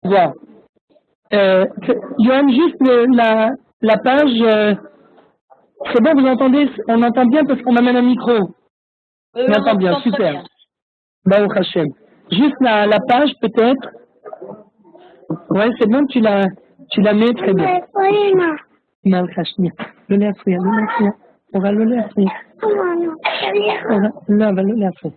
voir. Johan, juste la page, c'est bon, vous entendez, on entend bien parce qu'on amène un micro. On entend bien, super. Baruch Hashem. Juste la page peut-être. Ouais, c'est bon, tu la mets très bien. Baruch Hashem. Le lait fouillé. On va le lait fouillé. Là, on va le lait fouillé.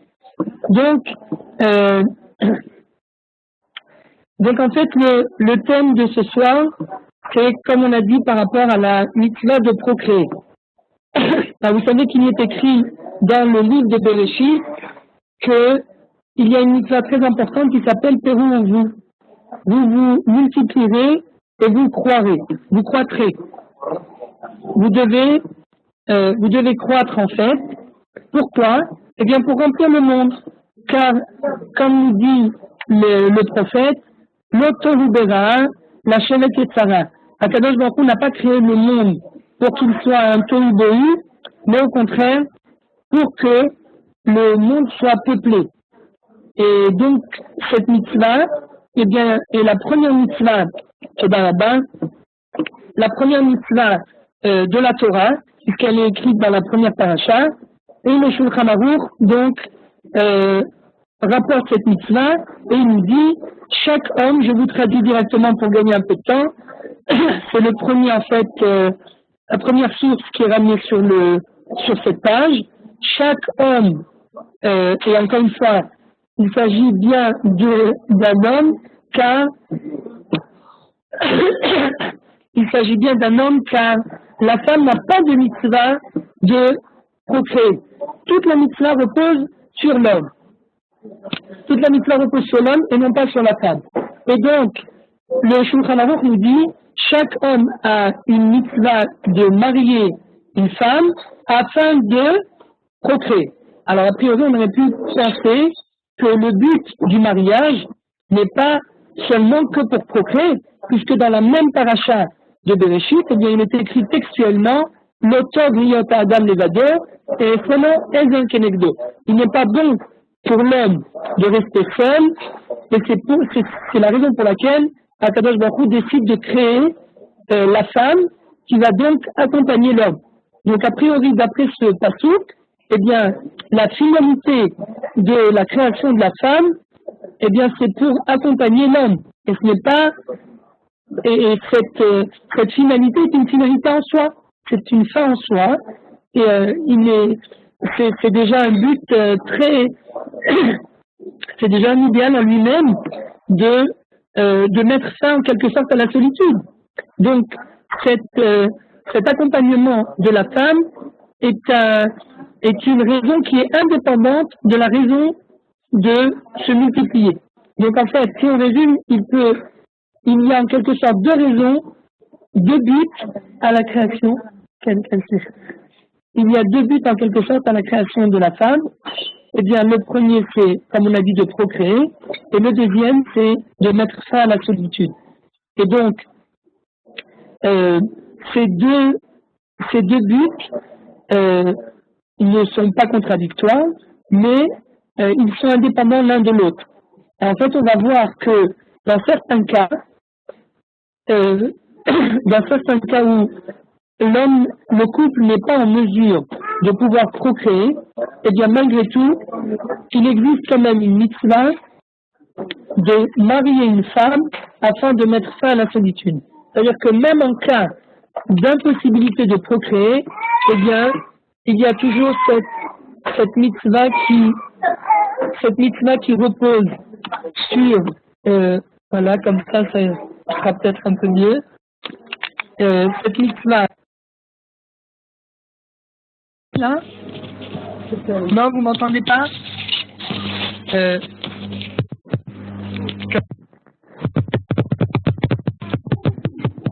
Donc en fait, le thème de ce soir, c'est comme on a dit par rapport à la mitzvah de procréer. Alors, vous savez qu'il est écrit dans le livre de Bereshit qu'il y a une mitzvah très importante qui s'appelle Pérou. Vous vous multiplierez et vous croirez, vous croîtrez. Vous devez croître en fait. Pourquoi? Eh bien pour remplir le monde. Car, comme nous dit le prophète, l'Otohu Bera, la Shevet Yetzara. Akadosh Baruch Hu n'a pas créé le monde pour qu'il soit un tohu bohu, mais au contraire, pour que le monde soit peuplé. Et donc, cette mitzvah, eh bien, est la première mitzvah, la première mitzvah de la Torah, puisqu'elle est écrite dans la première paracha, et le Shulchan Aruch, donc, rapporte cette mitzvah, et il nous dit, chaque homme, je vous traduis directement pour gagner un peu de temps, c'est le premier, en fait, la première source qui est ramenée sur cette page. Chaque homme, et encore une fois, il s'agit bien d'un homme, car il s'agit bien d'un homme, car la femme n'a pas de mitzvah de procréer. Toute la mitzvah repose sur l'homme. Toute la mitzvah repose sur l'homme et non pas sur la femme. Et donc, le Shulchan Aruch nous dit, chaque homme a une mitzvah de marier une femme afin de procréer. Alors, a priori, on aurait pu penser que le but du mariage n'est pas seulement que pour procréer, puisque dans la même paracha de Bereshit, eh bien, il est écrit textuellement l'auteur Yota Adam Levado et selon Ezel Kenegdo. Il n'est pas bon pour l'homme de rester seul, et c'est la raison pour laquelle Akadosh Baruch Hu décide de créer la femme qui va donc accompagner l'homme. Donc a priori, d'après ce passouk, eh bien, la finalité de la création de la femme, eh bien, c'est pour accompagner l'homme. Et ce n'est pas, et cette finalité est une finalité en soi. C'est une fin en soi. Et c'est déjà un but très, c'est déjà un idéal en lui-même de mettre fin en quelque sorte à la solitude. Donc, cet accompagnement de la femme est une raison qui est indépendante de la raison de se multiplier. Donc, en fait, si on résume, il y a en quelque sorte deux raisons, deux buts à la création. Il y a deux buts en quelque sorte à la création de la femme. Eh bien, le premier, c'est, comme on a dit, de procréer, et le deuxième, c'est de mettre fin à la solitude. Et donc, ces deux buts ne sont pas contradictoires, mais ils sont indépendants l'un de l'autre. En fait, on va voir que dans certains cas où le couple n'est pas en mesure de pouvoir procréer, eh bien malgré tout, il existe quand même une mitzvah de marier une femme afin de mettre fin à la solitude. C'est-à-dire que même en cas d'impossibilité de procréer, eh bien, il y a toujours cette mitzvah qui repose sur, voilà, comme ça sera peut-être un peu mieux, cette mitzvah. Là? Non, vous m'entendez pas?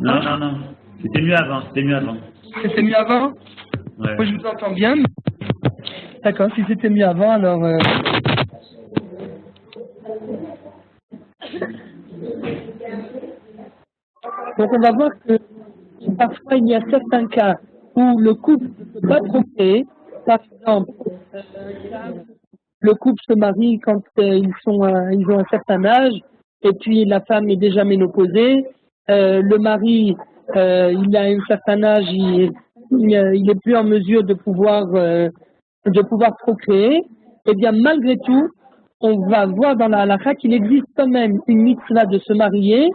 Non. C'était mieux avant. C'était mieux avant? Ouais. Moi, je vous entends bien. D'accord, si c'était mieux avant, alors... Donc, on va voir que parfois, il y a certains cas où le couple ne peut pas procréer. Par exemple, le couple se marie quand ils ont un certain âge, et puis la femme est déjà ménopausée, le mari, il a un certain âge, il est plus en mesure de pouvoir procréer, eh bien malgré tout, on va voir dans la halakha qu'il existe quand même une mitzvah de se marier.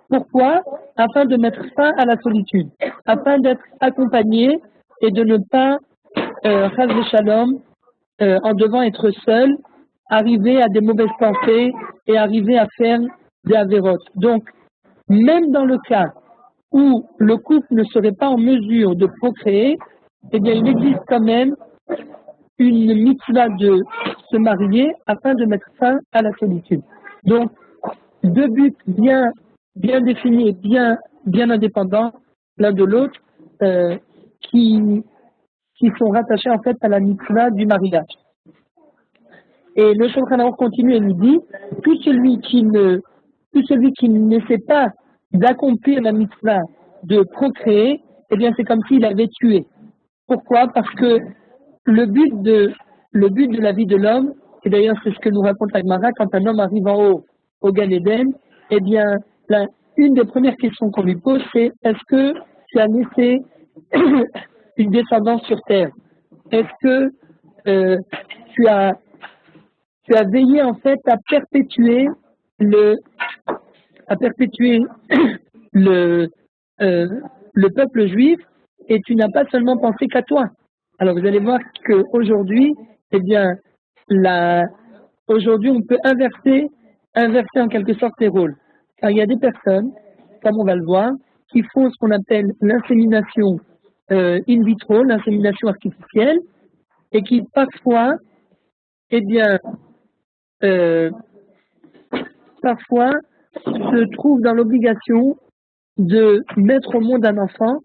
Pourquoi? Afin de mettre fin à la solitude, afin d'être accompagné et de ne pas, chas v'shalom, en devant être seul, arriver à des mauvaises pensées et arriver à faire des avérotes. Donc, même dans le cas où le couple ne serait pas en mesure de procréer, eh bien, il existe quand même une mitzvah de se marier afin de mettre fin à la solitude. Donc, deux buts bien définis et bien indépendants l'un de l'autre, qui sont rattachés en fait à la mitzvah du mariage. Et le Shulchan Aruch continue et nous dit, tout celui qui n'essaie pas d'accomplir la mitzvah de procréer, eh bien c'est comme s'il avait tué. Pourquoi? Parce que le but de la vie de l'homme, et d'ailleurs c'est ce que nous raconte la Gemara, quand un homme arrive en haut au Gan Eden, eh bien une des premières questions qu'on lui pose, c'est est-ce que tu as laissé une descendance sur terre? Est-ce que tu as veillé en fait à perpétuer le peuple juif, et tu n'as pas seulement pensé qu'à toi. Alors vous allez voir qu'aujourd'hui, eh bien, aujourd'hui on peut inverser en quelque sorte les rôles. Car il y a des personnes, comme on va le voir, qui font ce qu'on appelle l'insémination in vitro, l'insémination artificielle, et qui parfois, eh bien, parfois se trouvent dans l'obligation de mettre au monde un enfant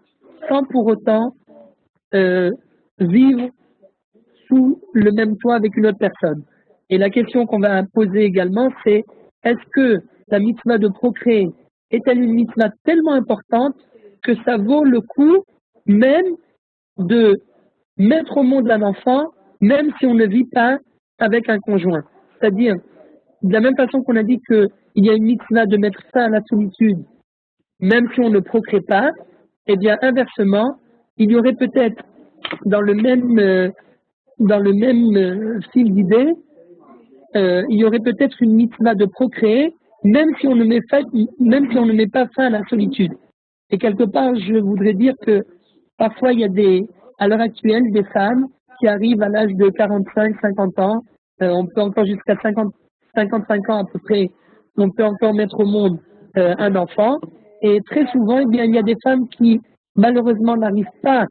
sans pour autant vivre sous le même toit avec une autre personne. Et la question qu'on va poser également, c'est est-ce que la mitzvah de procréer est-elle une mitzvah tellement importante que ça vaut le coup même de mettre au monde un enfant, même si on ne vit pas avec un conjoint? C'est-à-dire, de la même façon qu'on a dit qu'il y a une mitzvah de mettre fin à la solitude, même si on ne procrée pas, eh bien inversement, il y aurait peut-être dans le même fil d'idées, il y aurait peut-être une mitzvah de procréer, même si on ne met pas fin à la solitude. Et quelque part, je voudrais dire que parfois il y a à l'heure actuelle, des femmes qui arrivent à l'âge de 45, 50 ans, on peut encore jusqu'à 55 ans à peu près, on peut encore mettre au monde un enfant. Et très souvent, eh bien, il y a des femmes qui, malheureusement, n'arrivent pas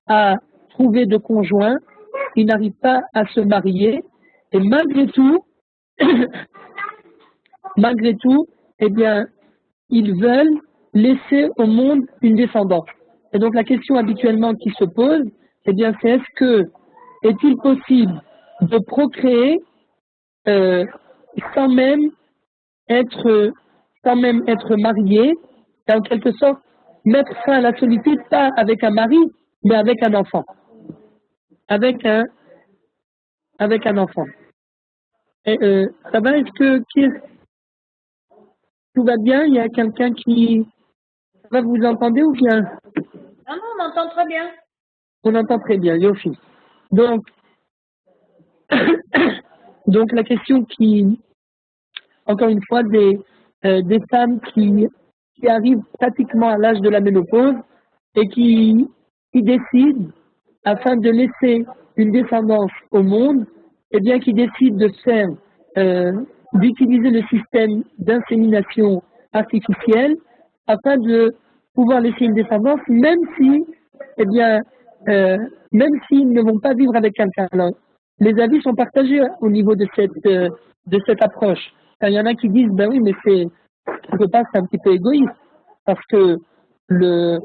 à trouver de conjoint, ils n'arrivent pas à se marier, et malgré tout, eh bien, ils veulent laisser au monde une descendance. Et donc, la question habituellement qui se pose, eh bien, c'est est-il possible de procréer sans même être marié, et en quelque sorte mettre fin à la solitude, pas avec un mari, mais avec un enfant. Avec un enfant. Et, ça va? Tout va bien? Il y a quelqu'un qui... Ça va, vous entendez ou bien? Non, on entend très bien. On entend très bien, Yofi. Donc, donc la question qui, encore une fois, des femmes qui arrivent pratiquement à l'âge de la ménopause et qui décident, afin de laisser une descendance au monde, eh bien, qui décident de faire, d'utiliser le système d'insémination artificielle afin de pouvoir laisser une descendance, même si, eh bien, même s'ils ne vont pas vivre avec quelqu'un. Alors, les avis sont partagés au niveau de cette approche. Car il y en a qui disent, ben oui, mais quelque part, c'est un petit peu égoïste, parce que le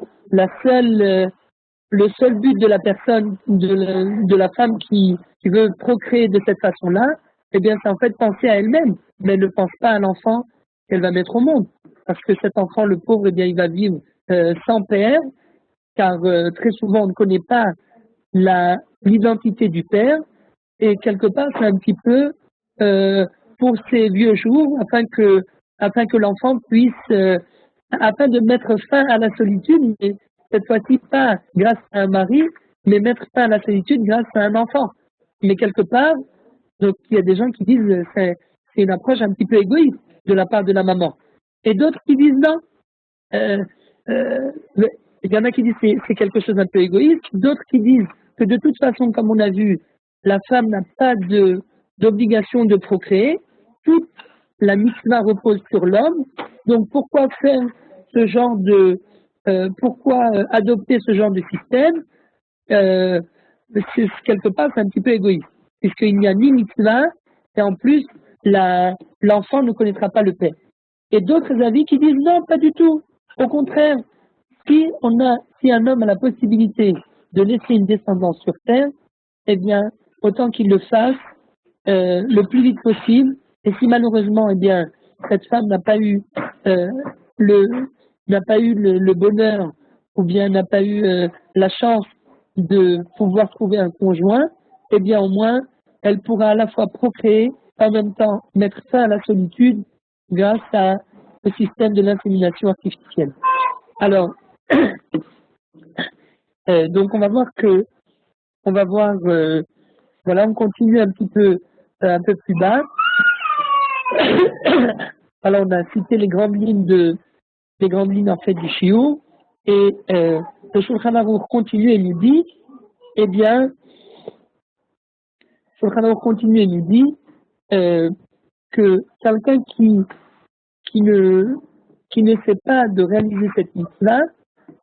seul but de la personne, de la femme qui veut procréer de cette façon-là, eh bien, c'est en fait penser à elle-même, mais elle ne pense pas à l'enfant qu'elle va mettre au monde. Parce que cet enfant, le pauvre, eh bien, il va vivre sans père, car très souvent, on ne connaît pas l'identité du père, et quelque part, c'est un petit peu pour ses vieux jours, afin que l'enfant puisse, afin de mettre fin à la solitude, mais cette fois-ci pas grâce à un mari, mais mettre fin à la solitude grâce à un enfant. Mais quelque part, donc il y a des gens qui disent c'est une approche un petit peu égoïste de la part de la maman. Et d'autres qui disent non. Il y en a qui disent c'est quelque chose d'un peu égoïste, d'autres qui disent que de toute façon, comme on a vu, la femme n'a pas d'obligation de procréer, toute la mitzvah repose sur l'homme, donc pourquoi faire ce genre de pourquoi adopter ce genre de système quelque part c'est un petit peu égoïste, puisqu'il n'y a ni mitzvah et en plus l'enfant ne connaîtra pas le père. Et d'autres avis qui disent non, pas du tout. Au contraire, si un homme a la possibilité de laisser une descendance sur terre, eh bien, autant qu'il le fasse le plus vite possible. Et si malheureusement, eh bien, cette femme n'a pas eu le bonheur ou bien n'a pas eu la chance de pouvoir trouver un conjoint, eh bien, au moins, elle pourra à la fois procréer, en même temps mettre fin à la solitude grâce au système de l'insémination artificielle. Alors, donc on va voir, voilà, on continue un peu plus bas. Alors on a cité les grandes lignes en fait du shiur, et le Shulchan Aruch continue et nous dit, eh bien, Shulchan Aruch continue et nous dit que quelqu'un qui ne sait pas de réaliser cette mitzvah,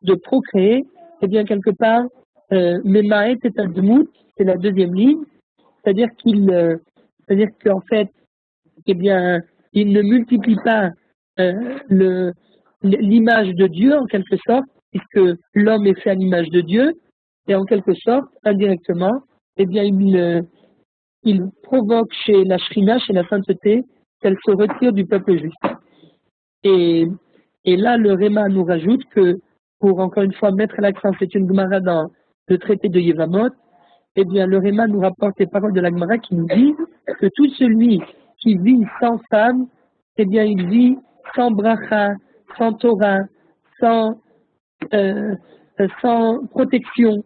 de procréer, eh bien, quelque part, Memaet et Admut, c'est la deuxième ligne, c'est-à-dire qu'en fait, eh bien, il ne multiplie pas l'image de Dieu, en quelque sorte, puisque l'homme est fait à l'image de Dieu, et en quelque sorte, indirectement, eh bien, il provoque chez la Shrina, chez la sainteté, qu'elle se retire du peuple juif. Et là, le Réma nous rajoute que, pour encore une fois mettre l'accent, c'est une Gemara dans le traité de Yevamot, eh bien, le Réma nous rapporte les paroles de la Gemara qui nous dit que tout celui qui vit sans femme, eh bien, il vit sans bracha, sans Torah, sans protection,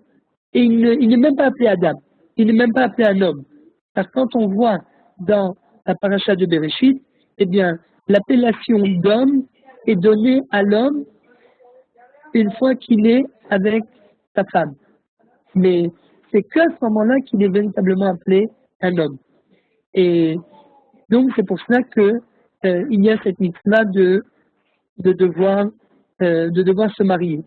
et il n'est même pas appelé Adam, il n'est même pas appelé un homme. Car quand on voit dans la paracha de Bereshit, eh bien, l'appellation d'homme est donnée à l'homme une fois qu'il est avec sa femme. Mais c'est qu'à ce moment-là qu'il est véritablement appelé un homme. Et donc c'est pour cela que il y a cette mitzvah de devoir se marier.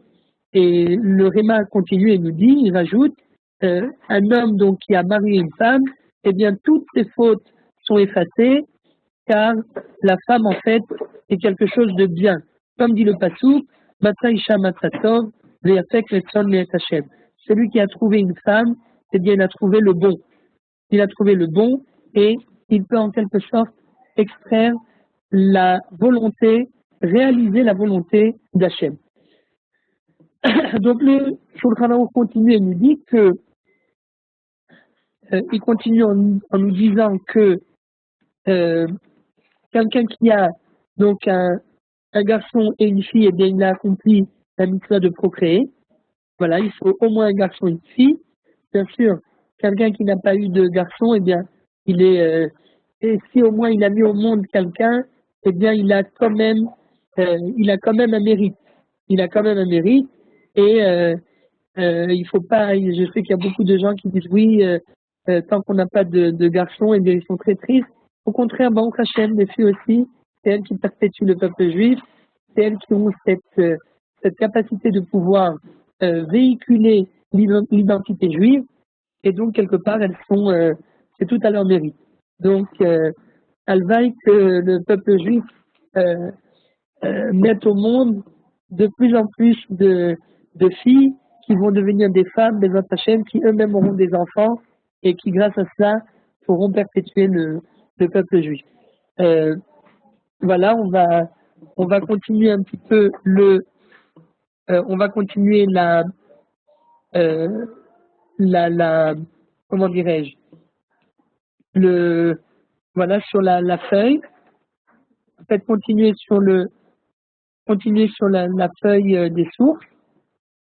Et le Réma continue et nous dit, il rajoute, un homme donc qui a marié une femme, eh bien toutes ses fautes sont effacées, car la femme en fait est quelque chose de bien. Comme dit le Passouk, Matza Isha Matzatov, Ve'afek Letzon Me'et Hashem. Celui qui a trouvé une femme, eh bien il a trouvé le bon. Il a trouvé le bon et il peut en quelque sorte extraire la volonté, réaliser la volonté d'Hachem. Donc le Shulchan Aruch continue et nous dit que il continue en nous disant que quelqu'un qui a donc un garçon et une fille, eh bien il a accompli la mitzvah de procréer. Voilà, il faut au moins un garçon et une fille. Bien sûr, quelqu'un qui n'a pas eu de garçon, eh bien il est et si au moins il a mis au monde quelqu'un, eh bien il a quand même un mérite. Il a quand même un mérite et il faut pas. Je sais qu'il y a beaucoup de gens qui disent oui, tant qu'on n'a pas de garçon, eh bien ils sont très tristes. Au contraire, Baruch Hashem, les filles aussi, c'est elles qui perpétuent le peuple juif, c'est elles qui ont cette capacité de pouvoir véhiculer l'identité juive, et donc quelque part elles sont, c'est tout à leur mérite. Donc, elles veillent que le peuple juif mette au monde de plus en plus de filles qui vont devenir des femmes, des Hachem, qui eux-mêmes auront des enfants et qui, grâce à cela, pourront perpétuer le peuple juif. Voilà, on va continuer un petit peu on va continuer comment dirais-je, voilà, sur la feuille. en fait, continuer sur la feuille des sources.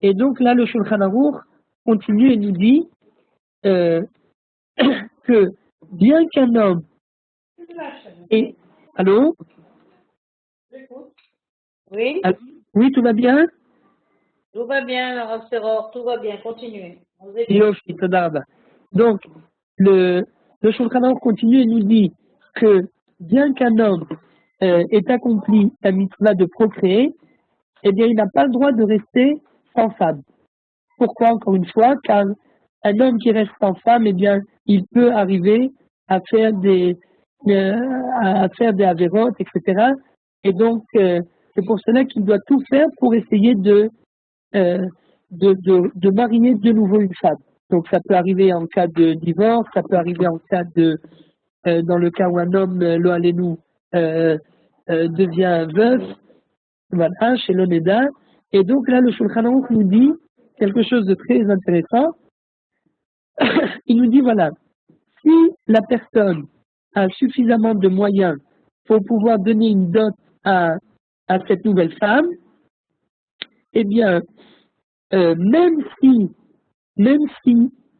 Et donc là, le Shulchan Aruch continue et nous dit que bien qu'un homme et allô, Oui, allô oui, tout va bien? tout va bien, Rav Seror, tout va bien, continuez. On vous écoute. Yoshi, toda rabba. Donc, le Shulchan Aruch continue et nous dit que bien qu'un homme ait accompli la mitzvah de procréer, eh bien, il n'a pas le droit de rester sans femme. Pourquoi, encore une fois? Car un homme qui reste sans femme, eh bien, il peut arriver à faire des avérotes, etc. Et donc, c'est pour cela qu'il doit tout faire pour essayer de marier de nouveau une femme. Donc, ça peut arriver en cas de divorce, ça peut arriver en cas dans le cas où un homme, lo alenu, devient veuf, voilà, chez l'Oneda. Et donc là, le Shulchan Aruch nous dit quelque chose de très intéressant. Il nous dit, voilà, si la personne a suffisamment de moyens pour pouvoir donner une dot à cette nouvelle femme, eh bien, même si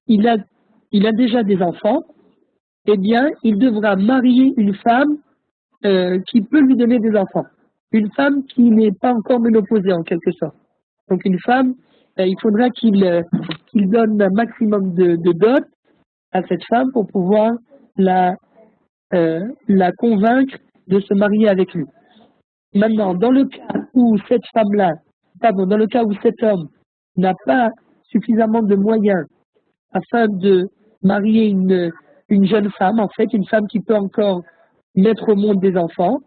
il a déjà des enfants, eh bien, il devra marier une femme qui peut lui donner des enfants. Une femme qui n'est pas encore ménopausée, en quelque sorte. Donc, une femme, il faudra qu'il donne un maximum de dot à cette femme pour pouvoir la convaincre de se marier avec lui. Maintenant, dans le cas où cette femme-là, dans le cas où cet homme n'a pas suffisamment de moyens afin de marier une jeune femme, en fait, une femme qui peut encore mettre au monde des enfants,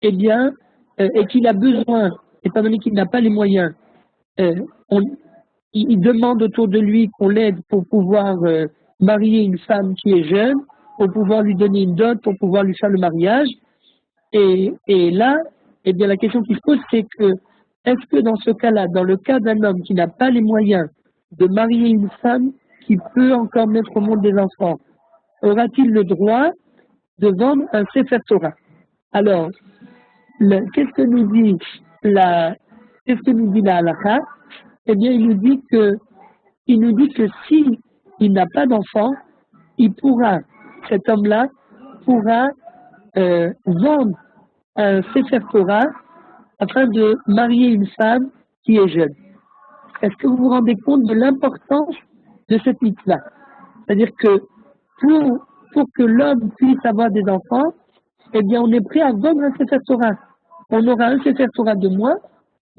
eh bien, et qu'il a besoin, étant donné qu'il n'a pas les moyens, il demande autour de lui qu'on l'aide pour pouvoir marier une femme qui est jeune, pour pouvoir lui donner une dot, pour pouvoir lui faire le mariage. Et là, eh bien, la question qui se pose, c'est que, est-ce que dans ce cas-là, dans le cas d'un homme qui n'a pas les moyens de marier une femme qui peut encore mettre au monde des enfants, aura-t-il le droit de vendre un Sefer Torah? Alors, qu'est-ce que nous dit la halakha? Eh bien, il nous dit que si il n'a pas d'enfant, cet homme-là pourra vendre un Sefer Torah afin de marier une femme qui est jeune. Est-ce que vous vous rendez compte de l'importance de cette mitzvah? C'est-à-dire que pour que l'homme puisse avoir des enfants, eh bien, on est prêt à vendre un Sefer Torah. On aura un Sefer Torah de moins,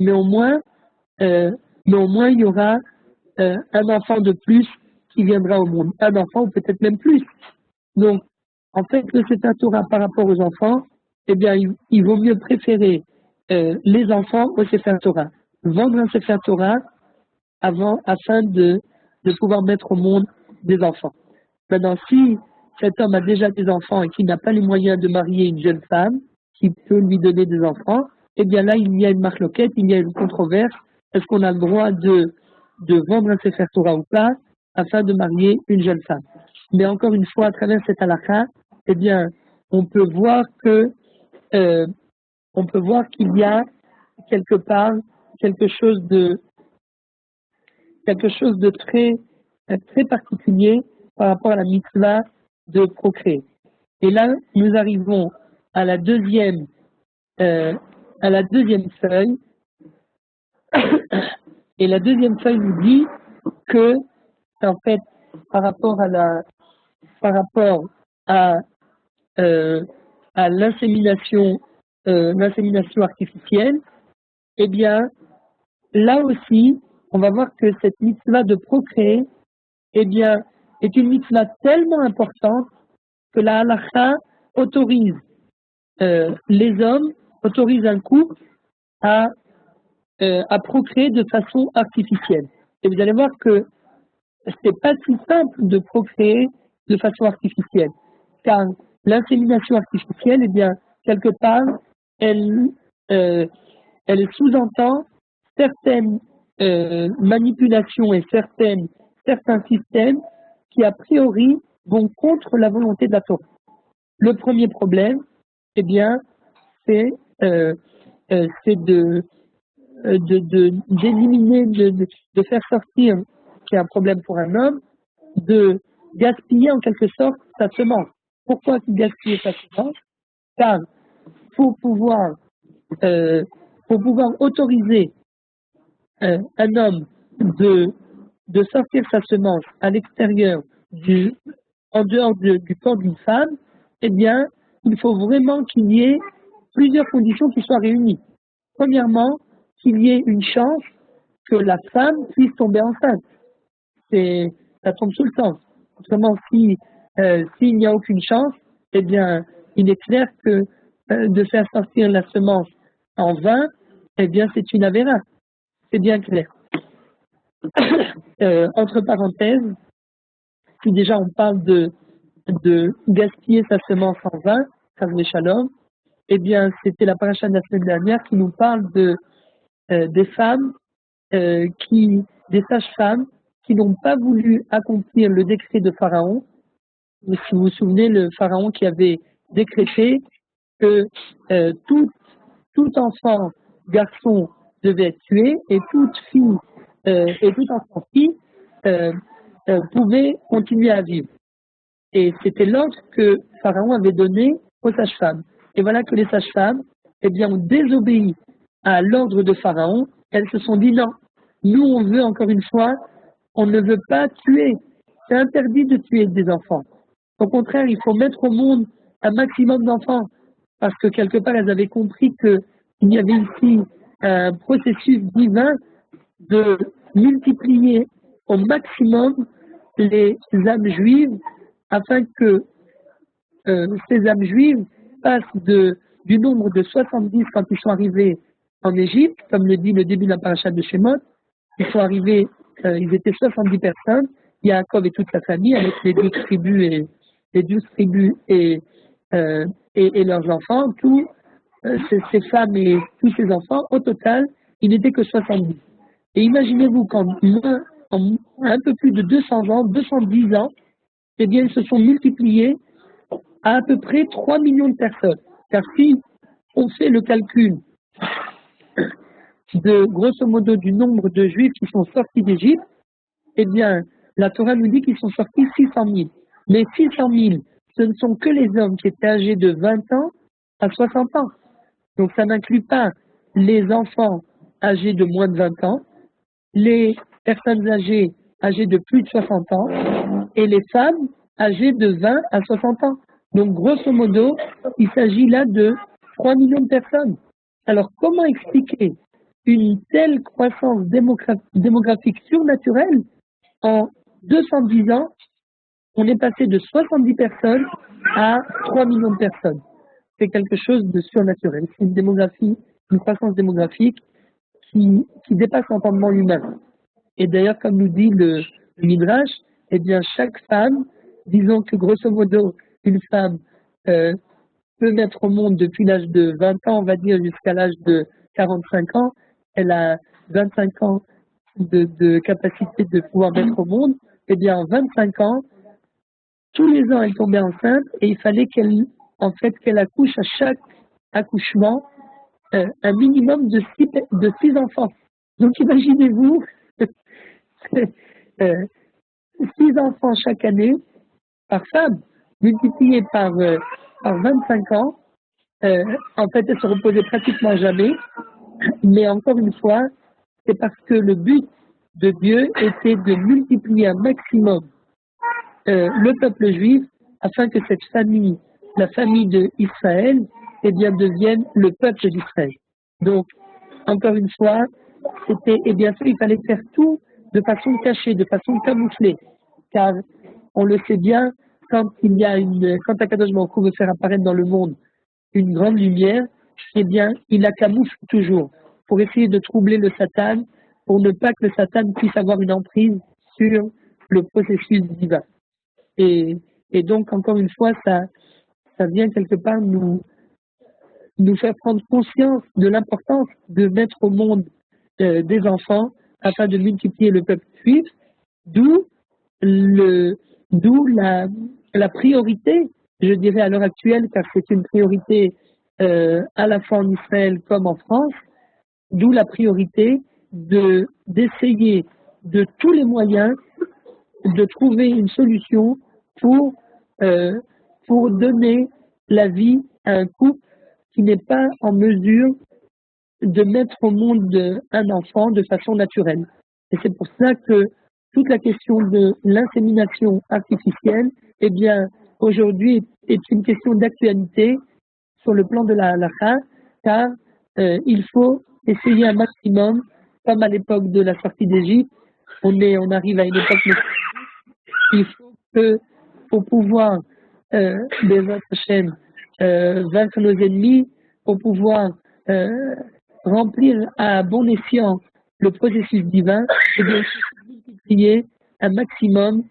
mais au moins, il y aura un enfant de plus qui viendra au monde. Un enfant ou peut-être même plus. Donc, en fait, le Sefer Torah par rapport aux enfants, eh bien, il vaut mieux préférer les enfants au Sefer Torah. Vendre un Sefer Torah afin de pouvoir mettre au monde des enfants. Maintenant, si cet homme a déjà des enfants et qu'il n'a pas les moyens de marier une jeune femme qui peut lui donner des enfants, eh bien là, il y a une marloquette, il y a une controverse. Est-ce qu'on a le droit de vendre un Sefer Torah ou pas afin de marier une jeune femme? Mais encore une fois, à travers cette halakha, eh bien, on peut voir qu'il y a quelque part quelque chose de très, très particulier par rapport à la mitzvah de procréer. Et là, nous arrivons à la deuxième feuille. Et la deuxième feuille nous dit que, en fait, par rapport à l'insémination artificielle, eh bien, là aussi, on va voir que cette mitzvah de procréer, eh bien, est une mitzvah tellement importante que la halakha autorise autorise un couple à procréer de façon artificielle. Et vous allez voir que c'est pas si simple de procréer de façon artificielle, car l'insémination artificielle, eh bien, quelque part, elle sous-entend certaines manipulations et certains systèmes qui, a priori, vont contre la volonté de la Torah. Le premier problème, eh bien, c'est d'éliminer, de faire sortir, c'est un problème pour un homme, de gaspiller en quelque sorte sa semence. Pourquoi gaspiller sa semence? Car pour pouvoir autoriser un homme de sortir sa semence à l'extérieur en dehors du corps d'une femme, eh bien, il faut vraiment qu'il y ait plusieurs conditions qui soient réunies. Premièrement, qu'il y ait une chance que la femme puisse tomber enceinte. Ça tombe sous le sens. Autrement, s'il n'y a aucune chance, eh bien, il est clair que de faire sortir la semence en vain, eh bien, c'est une avéra. C'est bien clair. Entre parenthèses, si déjà on parle de gaspiller sa semence en vain, Chas Shalom, eh bien, c'était la paracha de la semaine dernière qui nous parle des femmes, des sages-femmes qui n'ont pas voulu accomplir le décret de Pharaon. Si vous vous souvenez, le Pharaon qui avait décrété que tout enfant garçon devait être tué et toute fille et tout enfant fille pouvait continuer à vivre. Et c'était l'ordre que Pharaon avait donné aux sages-femmes. Et voilà que les sages-femmes, eh bien, ont désobéi à l'ordre de Pharaon. Elles se sont dit non, nous on veut encore une fois, on ne veut pas tuer. C'est interdit de tuer des enfants. Au contraire, il faut mettre au monde un maximum d'enfants. Parce que quelque part, elles avaient compris qu'il y avait ici un processus divin de multiplier au maximum les âmes juives afin que ces âmes juives passent du nombre de 70 quand ils sont arrivés en Égypte, comme le dit le début de la paracha de Shemot. Ils sont arrivés, ils étaient 70 personnes, Yaakov et toute sa famille, avec les 12 tribus et leurs enfants, ces femmes et tous ces enfants, au total, il n'était que 70. Et imaginez-vous qu'en un peu plus de 200 ans, 210 ans, eh bien, ils se sont multipliés à peu près 3 millions de personnes. Car si on fait le calcul de grosso modo du nombre de Juifs qui sont sortis d'Égypte, eh bien, la Torah nous dit qu'ils sont sortis 600 000. Mais 600 000, ce ne sont que les hommes qui étaient âgés de 20 ans à 60 ans. Donc ça n'inclut pas les enfants âgés de moins de 20 ans, les personnes âgées de plus de 60 ans et les femmes âgées de 20 à 60 ans. Donc grosso modo, il s'agit là de 3 millions de personnes. Alors comment expliquer une telle croissance démographique surnaturelle? En 210 ans, on est passé de 70 personnes à 3 millions de personnes. C'est quelque chose de surnaturel. C'est une croissance démographique qui dépasse l'entendement humain. Et d'ailleurs, comme nous dit le Midrash, eh bien, chaque femme, disons que grosso modo, une femme peut mettre au monde depuis l'âge de 20 ans, on va dire, jusqu'à l'âge de 45 ans. Elle a 25 ans de capacité de pouvoir mettre au monde. Eh bien, en 25 ans, tous les ans, elle tombait enceinte et il fallait qu'elle accouche à chaque accouchement un minimum de 6 enfants. Donc, imaginez-vous 6 enfants chaque année par femme, multiplié par 25 ans. En fait, elle se reposait pratiquement jamais. Mais encore une fois, c'est parce que le but de Dieu était de multiplier un maximum le peuple juif afin que cette famille, la famille d'Israël, eh bien, devienne le peuple d'Israël. Donc, encore une fois, et bien sûr, il fallait faire tout de façon cachée, de façon camouflée, car on le sait bien, quand Akadosh Baruch Hu veut faire apparaître dans le monde une grande lumière, eh bien, il la camoufle toujours pour essayer de troubler le Satan, pour ne pas que le Satan puisse avoir une emprise sur le processus divin. Et donc, encore une fois, ça vient quelque part nous faire prendre conscience de l'importance de mettre au monde des enfants afin de multiplier le peuple juif, d'où la priorité, je dirais à l'heure actuelle, car c'est une priorité à la fois en Israël comme en France, d'où la priorité d'essayer de tous les moyens de trouver une solution pour, euh, pour donner la vie à un couple qui n'est pas en mesure de mettre au monde un enfant de façon naturelle. Et c'est pour ça que toute la question de l'insémination artificielle, eh bien, aujourd'hui est une question d'actualité sur le plan de la halakha, car il faut essayer un maximum, comme à l'époque de la sortie d'Égypte, on arrive à une époque il faut que, pour pouvoir des autres chaînes vaincre nos ennemis, pour pouvoir remplir à bon escient le processus divin, et bien multiplier un maximum,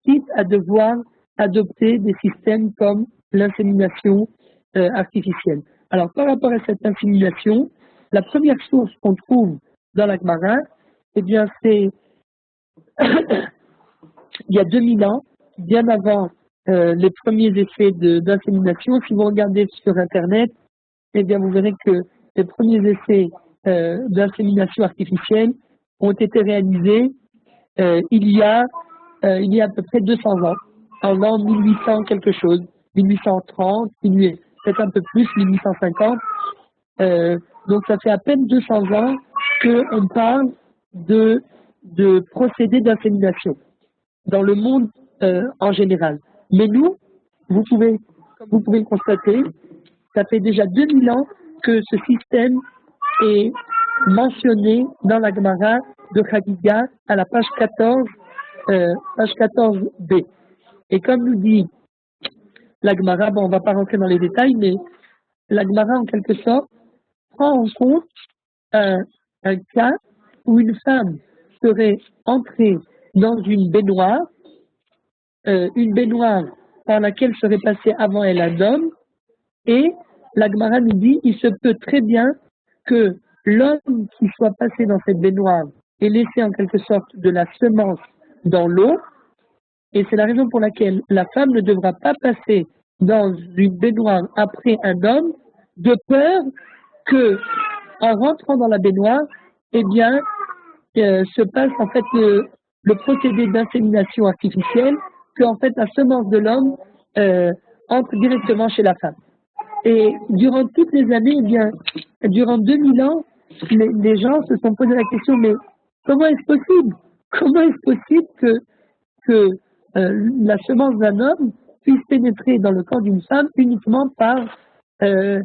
quitte à devoir adopter des systèmes comme l'insémination artificielle. Alors, par rapport à cette insémination, la première source qu'on trouve dans la Gemara, eh bien, c'est il y a 2000 ans, bien avant les premiers effets d'insémination. Si vous regardez sur Internet, eh bien, vous verrez que les premiers essais d'insémination artificielle ont été réalisés il y a à peu près 200 ans, en l'an 1800 quelque chose, 1830, peut-être un peu plus, 1850. Donc ça fait à peine 200 ans qu'on parle de procédés d'insémination dans le monde en général. Mais nous, comme vous pouvez le constater, ça fait déjà 2000 ans que ce système est mentionné dans la Gemara de Chagiga à la page 14, page 14b. Et comme nous dit la Gemara, bon, on ne va pas rentrer dans les détails, mais la Gemara, en quelque sorte, prend en compte un cas où une femme serait entrée dans une baignoire par laquelle serait passé avant elle un homme, et la Gemara nous dit il se peut très bien que l'homme qui soit passé dans cette baignoire ait laissé en quelque sorte de la semence dans l'eau, et c'est la raison pour laquelle la femme ne devra pas passer dans une baignoire après un homme, de peur que, en rentrant dans la baignoire, eh bien, se passe en fait le procédé d'insémination artificielle, que en fait la semence de l'homme entre directement chez la femme. Et durant toutes les années, eh bien, durant 2000 ans, les gens se sont posé la question, mais comment est-ce possible? Comment est-ce possible que la semence d'un homme puisse pénétrer dans le corps d'une femme uniquement par un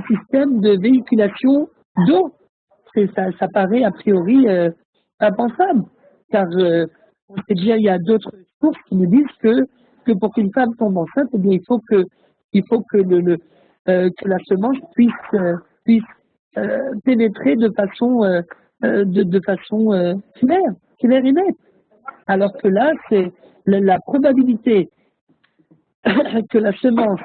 système de véhiculation d'eau? Ça paraît a priori impensable, car on sait bien, il y a d'autres sources qui nous disent que pour qu'une femme tombe enceinte, eh bien, il faut que que la semence puisse pénétrer de façon claire et nette. Alors que là, c'est la probabilité que la semence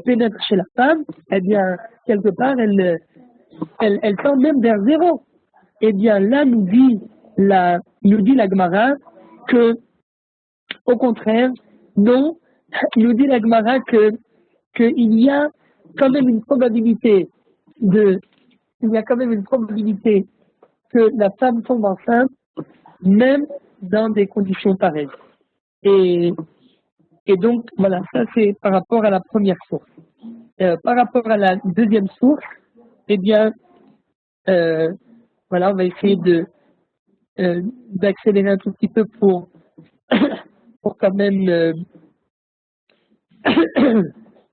pénètre chez la femme, eh bien, quelque part, elle tend même vers zéro. Eh bien, là, nous dit la Gemara que, au contraire, non, nous dit la Gemara qu'il y a quand même une probabilité que la femme tombe enceinte, même dans des conditions pareilles. Et donc, voilà, ça c'est par rapport à la première source. Par rapport à la deuxième source, eh bien, voilà, on va essayer d'accélérer un tout petit peu pour quand même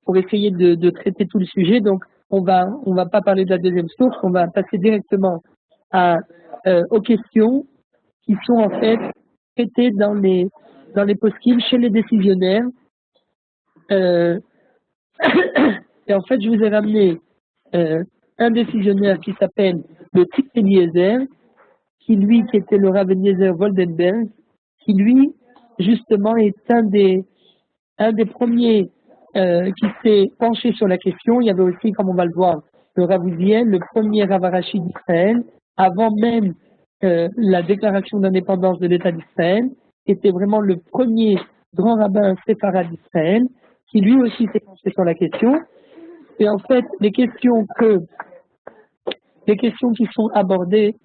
pour essayer de traiter tout le sujet. Donc, on va pas parler de la deuxième source, on va passer directement aux questions qui sont en fait traitées dans les poskim chez les décisionnaires. Et en fait, je vous ai ramené un décisionnaire qui s'appelle le Tzvi Eliezer, qui était le Rav Eliezer Woldenberg, qui lui, justement, est un des premiers qui s'est penché sur la question. Il y avait aussi, comme on va le voir, le Rav Uziel, le premier Rav Arashi d'Israël, avant même la déclaration d'indépendance de l'État d'Israël, était vraiment le premier grand rabbin séfarade d'Israël, qui lui aussi s'est penché sur la question. Et en fait, les questions qui sont abordées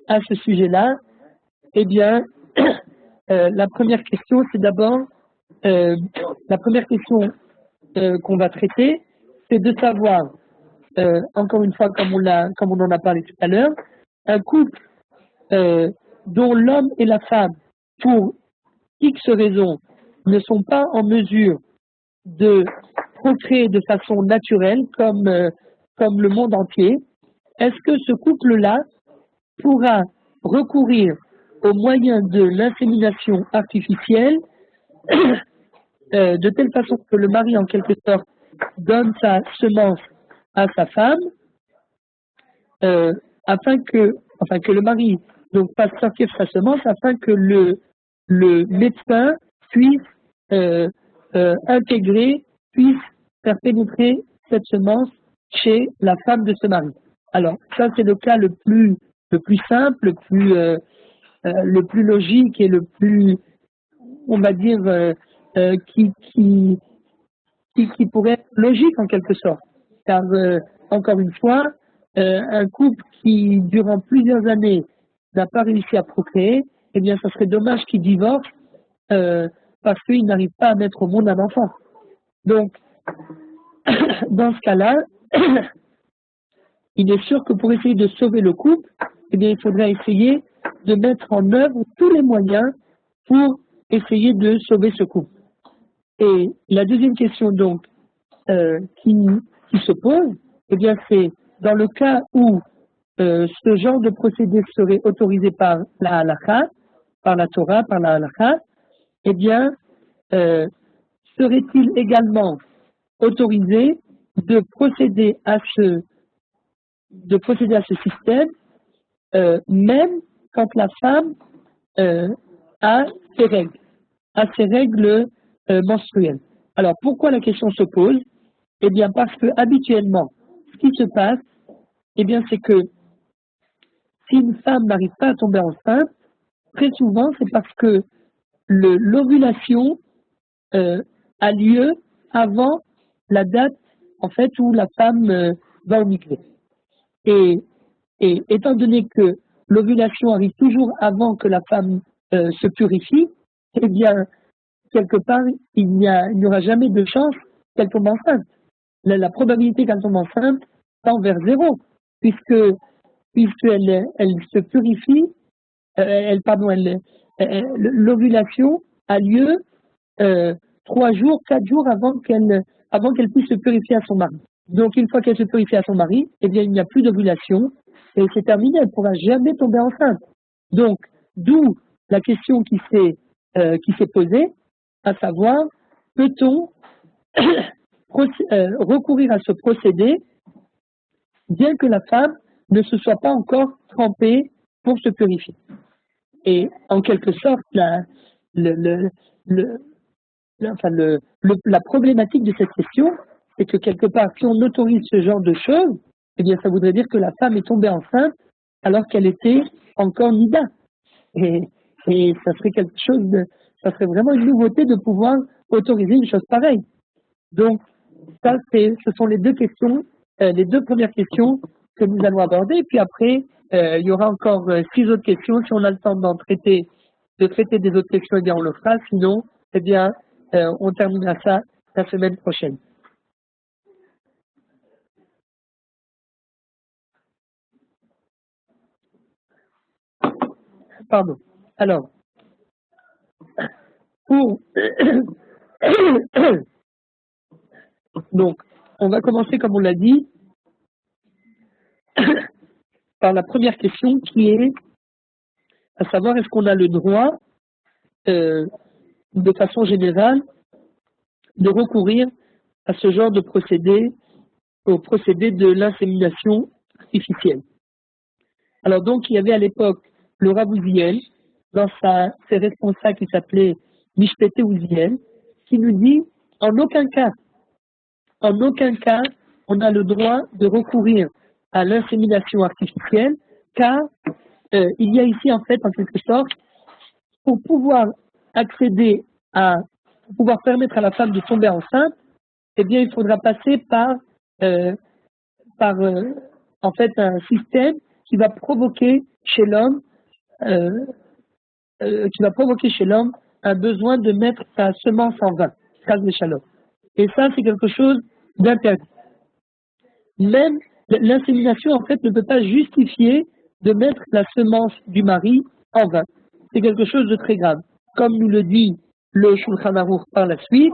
à ce sujet-là, eh bien, la première question, c'est d'abord, la première question qu'on va traiter, c'est de savoir, encore une fois, comme on en a parlé tout à l'heure, un couple dont l'homme et la femme, pour X raisons, ne sont pas en mesure de procréer de façon naturelle, comme le monde entier, est-ce que ce couple-là pourra recourir aux moyens de l'insémination artificielle de telle façon que le mari, en quelque sorte, donne sa semence à sa femme, afin que le mari donc fasse sortir sa semence, afin que le médecin puisse intégrer, puisse faire pénétrer cette semence chez la femme de ce mari. Alors, ça c'est le cas le plus simple, le plus logique et le plus, on va dire, qui pourrait être logique en quelque sorte. Car, encore une fois, un couple qui, durant plusieurs années, n'a pas réussi à procréer, eh bien, ça serait dommage qu'il divorce parce qu'il n'arrive pas à mettre au monde un enfant. Donc, dans ce cas-là, il est sûr que pour essayer de sauver le couple, eh bien, il faudrait essayer de mettre en œuvre tous les moyens pour essayer de sauver ce couple. Et la deuxième question, donc, qui se pose, eh bien, c'est dans le cas où ce genre de procédé serait autorisé par la halakha, par la Torah, par la halakha, eh bien, serait-il également autorisé de procéder à ce système, même quand la femme a ses règles menstruelles. Alors, pourquoi la question se pose? Eh bien, parce que habituellement, ce qui se passe, eh bien, c'est que si une femme n'arrive pas à tomber enceinte, très souvent, c'est parce que l'ovulation a lieu avant la date, en fait, où la femme va au mikvé. Et étant donné que l'ovulation arrive toujours avant que la femme se purifie, eh bien, quelque part, il n'y aura jamais de chance qu'elle tombe enceinte. La probabilité qu'elle tombe enceinte tend vers zéro, puisqu'elle se purifie, l'ovulation a lieu 3 jours, 4 jours avant qu'elle puisse se purifier à son mari. Donc, une fois qu'elle se purifie à son mari, eh bien, il n'y a plus d'ovulation et c'est terminé, elle ne pourra jamais tomber enceinte. Donc, d'où la question qui s'est posée, à savoir, peut-on recourir à ce procédé bien que la femme ne se soit pas encore trempée pour se purifier? Et en quelque sorte, la problématique de cette question, c'est que quelque part, si on autorise ce genre de choses, eh bien, ça voudrait dire que la femme est tombée enceinte alors qu'elle était encore nida. Et ça serait ça serait vraiment une nouveauté de pouvoir autoriser une chose pareille. Donc, ça, ce sont les deux questions, les deux premières questions que nous allons aborder. Et puis après, il y aura encore 6 autres questions. Si on a le temps de traiter des autres questions, eh bien, on le fera. Sinon, eh bien, on terminera ça la semaine prochaine. Pardon. Alors, donc, on va commencer, comme on l'a dit, par la première question qui est à savoir est-ce qu'on a le droit, de façon générale, de recourir à ce genre de procédé, au procédé de l'insémination artificielle. Alors donc, il y avait à l'époque le Rav Uziel, dans ses responsables qui s'appelait Mishpete Uziel, qui nous dit en aucun cas, on a le droit de recourir à l'insémination artificielle, car il y a ici en fait, en quelque sorte, pour pouvoir accéder à pour pouvoir permettre à la femme de tomber enceinte, eh bien, il faudra passer par en fait un système qui va provoquer chez l'homme euh, un besoin de mettre sa semence en vain, Chas v'shalom. Et ça, c'est quelque chose d'interdit. Même l'insémination, en fait, ne peut pas justifier de mettre la semence du mari en vain. C'est quelque chose de très grave. Comme nous le dit le Shulchan Aruch par la suite,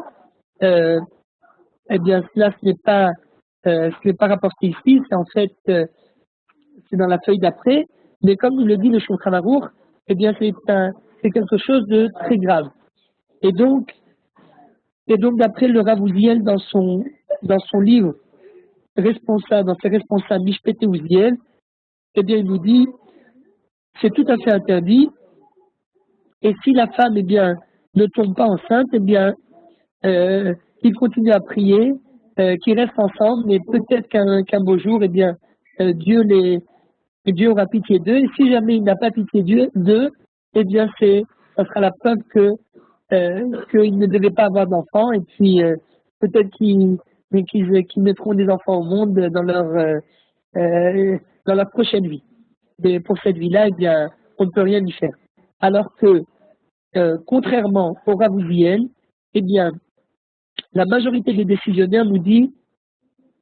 eh bien, cela, ce n'est pas rapporté ici, c'est en fait, c'est dans la feuille d'après, mais comme nous le dit le Shulchan Aruch, eh bien, c'est quelque chose de très grave. Et donc d'après le Rav Uziel dans son livre responsable, dans ses responsables Mishpete Uziel, eh bien, il nous dit, c'est tout à fait interdit, et si la femme, eh bien, ne tombe pas enceinte, eh bien, qu'ils continuent à prier, qu'ils restent ensemble, mais peut-être qu'un beau jour, eh bien, Dieu aura pitié d'eux, et si jamais il n'a pas pitié d'eux, eh bien, ça sera la preuve qu'ils ne devaient pas avoir d'enfants, et puis peut-être qu'ils mettront des enfants au monde dans leur prochaine vie. Mais pour cette vie-là, eh bien, on ne peut rien y faire. Alors que, contrairement au Rav Uziel, eh bien, la majorité des décisionnaires nous dit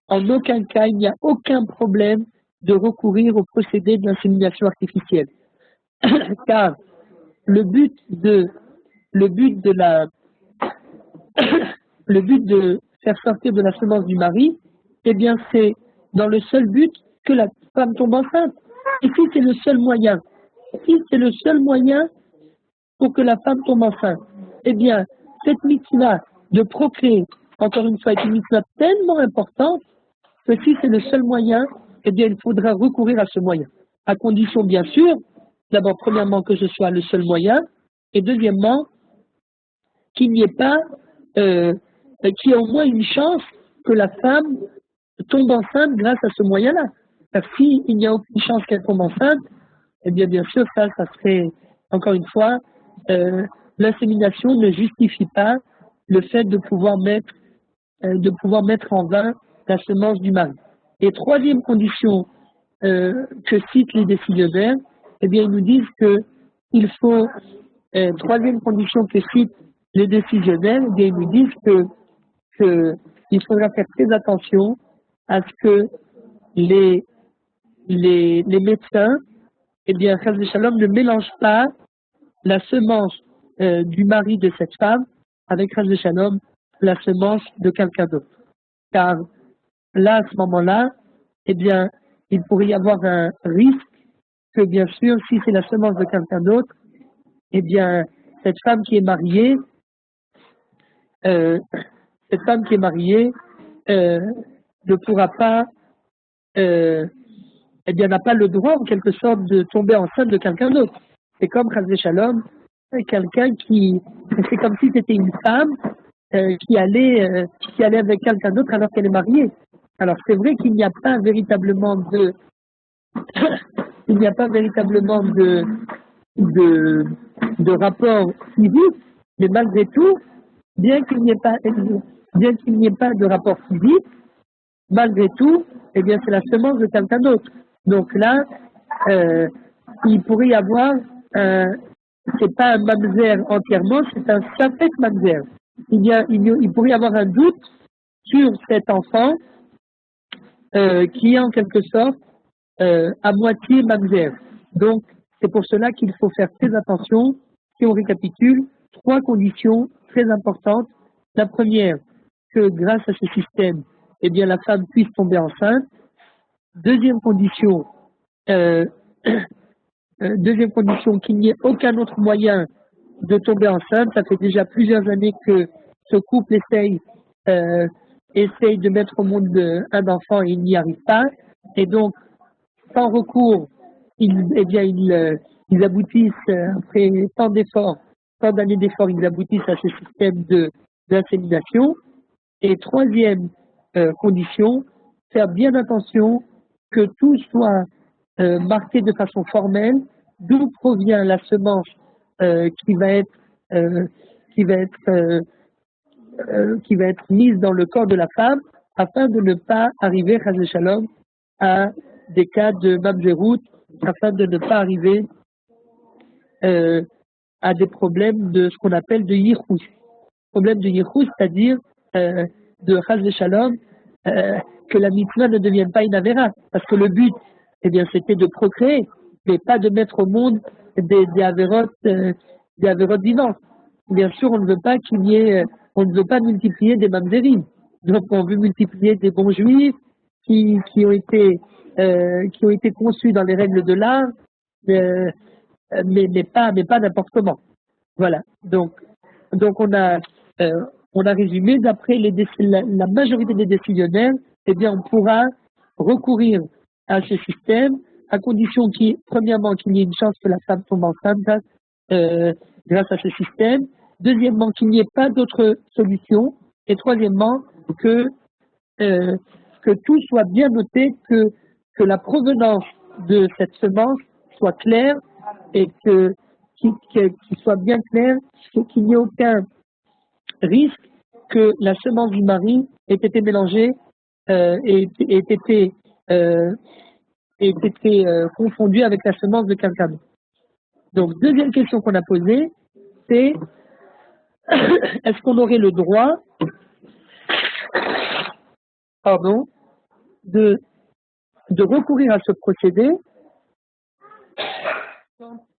en aucun cas, il n'y a aucun problème de recourir au procédé de l'insémination artificielle. Car le but de faire sortir de la semence du mari, eh bien, c'est dans le seul but que la femme tombe enceinte. Et si c'est le seul moyen, pour que la femme tombe enceinte, eh bien, cette mitzvah de procréer, encore une fois, est une mitzvah tellement importante que si c'est le seul moyen, eh bien, il faudra recourir à ce moyen. À condition, bien sûr, d'abord, premièrement, que ce soit le seul moyen, et deuxièmement, qu'il n'y ait pas, qu'il y ait au moins une chance que la femme tombe enceinte grâce à ce moyen-là. Car s'il n'y a aucune chance qu'elle tombe enceinte, eh bien sûr, ça serait, encore une fois, l'insémination ne justifie pas le fait de pouvoir mettre en vain la semence du mari. Et troisième condition que citent les décisionnaires, eh bien, ils nous disent que il faut, troisième condition que citent les décisionnaires, eh bien, ils nous disent que il faudra faire très attention à ce que les médecins, eh bien, Chas v'Shalom, ne mélangent pas la semence du mari de cette femme avec Chas v'Shalom, la semence de quelqu'un d'autre. Car là, à ce moment-là, eh bien, il pourrait y avoir un risque que, bien sûr, si c'est la semence de quelqu'un d'autre, eh bien, cette femme qui est mariée ne pourra pas, eh bien, n'a pas le droit, en quelque sorte, de tomber enceinte de quelqu'un d'autre. C'est comme Chas v'Shalom, c'est comme si c'était une femme qui allait avec quelqu'un d'autre alors qu'elle est mariée. Alors c'est vrai qu'il n'y a pas véritablement de rapport physique, mais malgré tout, bien qu'il n'y ait pas de rapport physique, malgré tout, eh bien c'est la semence de quelqu'un d'autre. Donc là, il pourrait y avoir c'est pas un mamzer entièrement, c'est un safek mamzer. Il pourrait y avoir un doute sur cet enfant qui est en quelque sorte à moitié mamzer. Donc, c'est pour cela qu'il faut faire très attention. Si on récapitule, 3 conditions très importantes. La première, que grâce à ce système, eh bien, la femme puisse tomber enceinte. Deuxième condition, qu'il n'y ait aucun autre moyen de tomber enceinte. Ça fait déjà plusieurs années que ce couple essaye de mettre au monde un enfant et il n'y arrive pas. Et donc, sans recours, ils aboutissent, après tant d'années d'efforts, ils aboutissent à ce système d'insémination. Et troisième condition, faire bien attention que tout soit marqué de façon formelle, d'où provient la semence qui va être qui va être mise dans le corps de la femme afin de ne pas arriver, chas v'shalom, à des cas de mamzerout, afin de ne pas arriver à des problèmes de ce qu'on appelle de yichus. Problème de yichus, c'est-à-dire de chas v'shalom, que la mitzvah ne devienne pas une avéra, parce que le but, eh bien, c'était de procréer, mais pas de mettre au monde des avérotes vivantes. Bien sûr, on ne veut pas qu'il y ait, on ne veut pas multiplier des mamzerim. Donc, on veut multiplier des bons juifs qui ont été conçus dans les règles de l'art, mais pas n'importe comment. Voilà. Donc on a résumé d'après la majorité des décisionnaires, eh bien, on pourra recourir à ce système à condition premièrement, qu'il y ait une chance que la femme tombe enceinte grâce à ce système. Deuxièmement, qu'il n'y ait pas d'autre solution. Et troisièmement, que tout soit bien noté, que la provenance de cette semence soit claire et qu'il soit bien clair qu'il n'y ait aucun risque que la semence du mari ait été mélangée ait été confondue avec la semence de quelqu'un d'autre. Donc, deuxième question qu'on a posée, c'est est-ce qu'on aurait le droit de recourir à ce procédé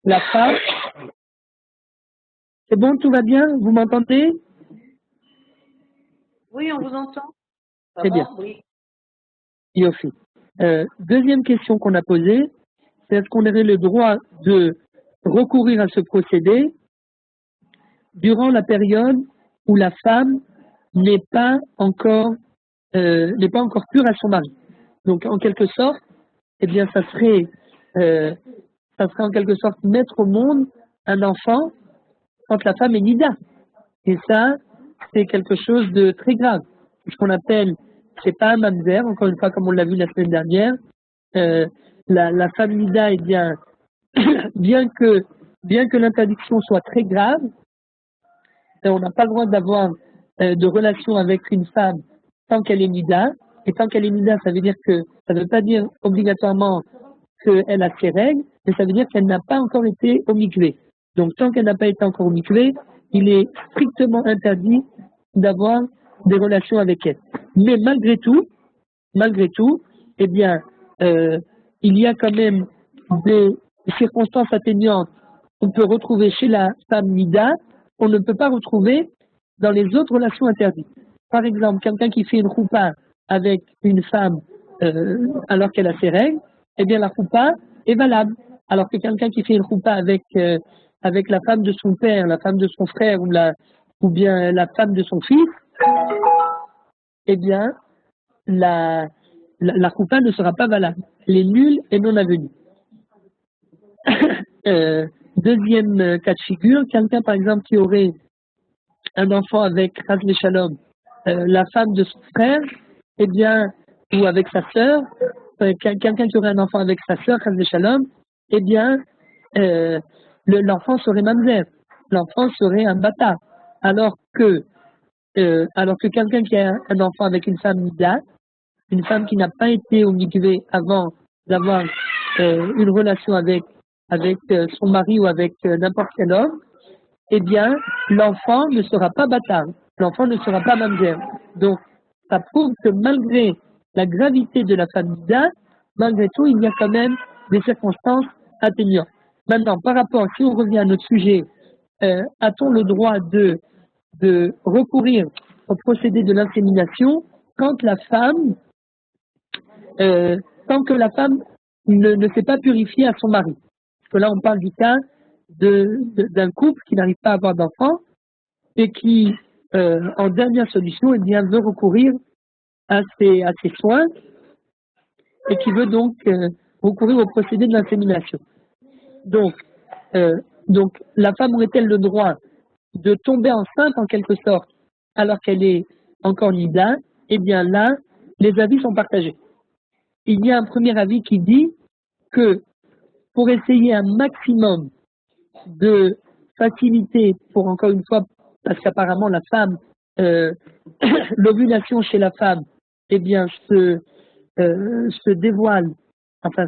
la femme. C'est bon, tout va bien? Vous m'entendez? Oui, on vous entend. C'est bien. Oui. Yofi. Deuxième question qu'on a posée, c'est est-ce qu'on aurait le droit de recourir à ce procédé durant la période où la femme n'est pas encore pure à son mari. Donc, en quelque sorte, eh bien, ça serait en quelque sorte mettre au monde un enfant quand la femme est nida. Et ça, c'est quelque chose de très grave. Ce qu'on appelle, c'est pas un mamzer, encore une fois, comme on l'a vu la semaine dernière. La femme nida, eh bien, bien que l'interdiction soit très grave, on n'a pas le droit d'avoir de relation avec une femme tant qu'elle est nida. Et tant qu'elle est nida, ça veut dire que ça ne veut pas dire obligatoirement qu'elle a ses règles, mais ça veut dire qu'elle n'a pas encore été au mikvé. Donc tant qu'elle n'a pas été encore au mikvé, il est strictement interdit d'avoir des relations avec elle. Mais malgré tout, eh bien, il y a quand même des circonstances atténuantes qu'on peut retrouver chez la femme nida, qu'on ne peut pas retrouver dans les autres relations interdites. Par exemple, quelqu'un qui fait une choupa avec une femme alors qu'elle a ses règles, eh bien la choupa est valable. Alors que quelqu'un qui fait une choupa avec la femme de son père, la femme de son frère ou bien la femme de son fils, eh bien la choupa ne sera pas valable. Elle est nulle et non avenue. Deuxième cas de figure, quelqu'un par exemple qui aurait un enfant avec Ras Shalom, la femme de son frère, eh bien, ou avec sa sœur, quelqu'un qui aurait un enfant avec sa sœur, Ras Shalom, eh bien, l'enfant serait mamzer, l'enfant serait un bâtard, alors que quelqu'un qui a un enfant avec une femme nida, une femme qui n'a pas été au mikvé avant d'avoir une relation avec son mari ou avec n'importe quel homme, eh bien, l'enfant ne sera pas bâtard, l'enfant ne sera pas mamzer. Donc, ça prouve que malgré la gravité de la femme nida, malgré tout, il y a quand même des circonstances atténuantes. Maintenant, par rapport, si on revient à notre sujet, a-t-on le droit de recourir au procédé de l'insémination tant que la femme ne s'est pas purifiée à son mari? Parce que là, on parle du cas d'un couple qui n'arrive pas à avoir d'enfant et qui, en dernière solution, eh bien, veut recourir à ses soins et qui veut donc recourir au procédé de l'insémination. Donc, la femme aurait-elle le droit de tomber enceinte en quelque sorte alors qu'elle est encore nida? Eh bien là, les avis sont partagés. Il y a un premier avis qui dit que pour essayer un maximum de facilité pour, encore une fois, parce qu'apparemment la femme euh, l'ovulation chez la femme, eh bien, se dévoile, enfin,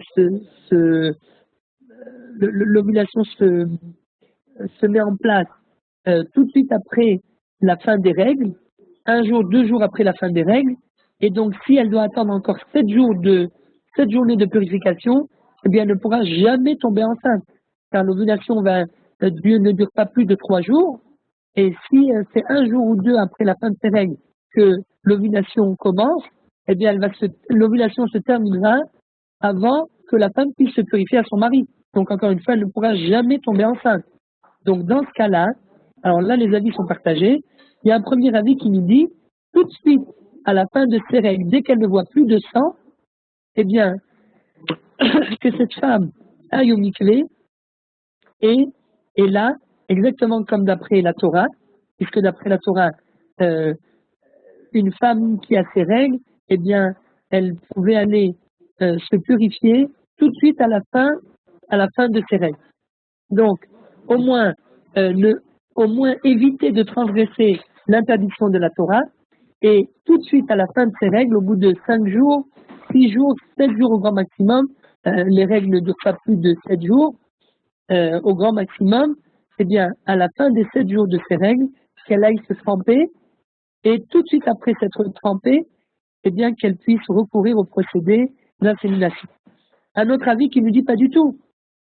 l'ovulation se met en place tout de suite après la fin des règles, 1 jour, 2 jours après la fin des règles, et donc si elle doit attendre encore 7 journées de purification, eh bien, elle ne pourra jamais tomber enceinte, car l'ovulation ne dure pas plus de 3 jours, et si c'est 1 jour ou 2 après la fin de ces règles que l'ovulation commence, eh bien, l'ovulation se terminera avant que la femme puisse se purifier à son mari. Donc, encore une fois, elle ne pourra jamais tomber enceinte. Donc, dans ce cas-là, alors là, les avis sont partagés. Il y a un premier avis qui nous dit, tout de suite, à la fin de ces règles, dès qu'elle ne voit plus de sang, eh bien, que cette femme aille au mikvé, et là, exactement comme d'après la Torah, puisque d'après la Torah, une femme qui a ses règles, eh bien, elle pouvait aller se purifier tout de suite à la fin de ses règles. Donc, au moins éviter de transgresser l'interdiction de la Torah, et tout de suite à la fin de ces règles, au bout de 5 jours, 6 jours, 7 jours au grand maximum, les règles ne durent pas plus de 7 jours, au grand maximum, eh bien, à la fin des 7 jours de ces règles, qu'elle aille se tremper, et tout de suite après s'être trempée, eh bien, qu'elle puisse recourir au procédé d'insémination. Un autre avis qui nous dit pas du tout.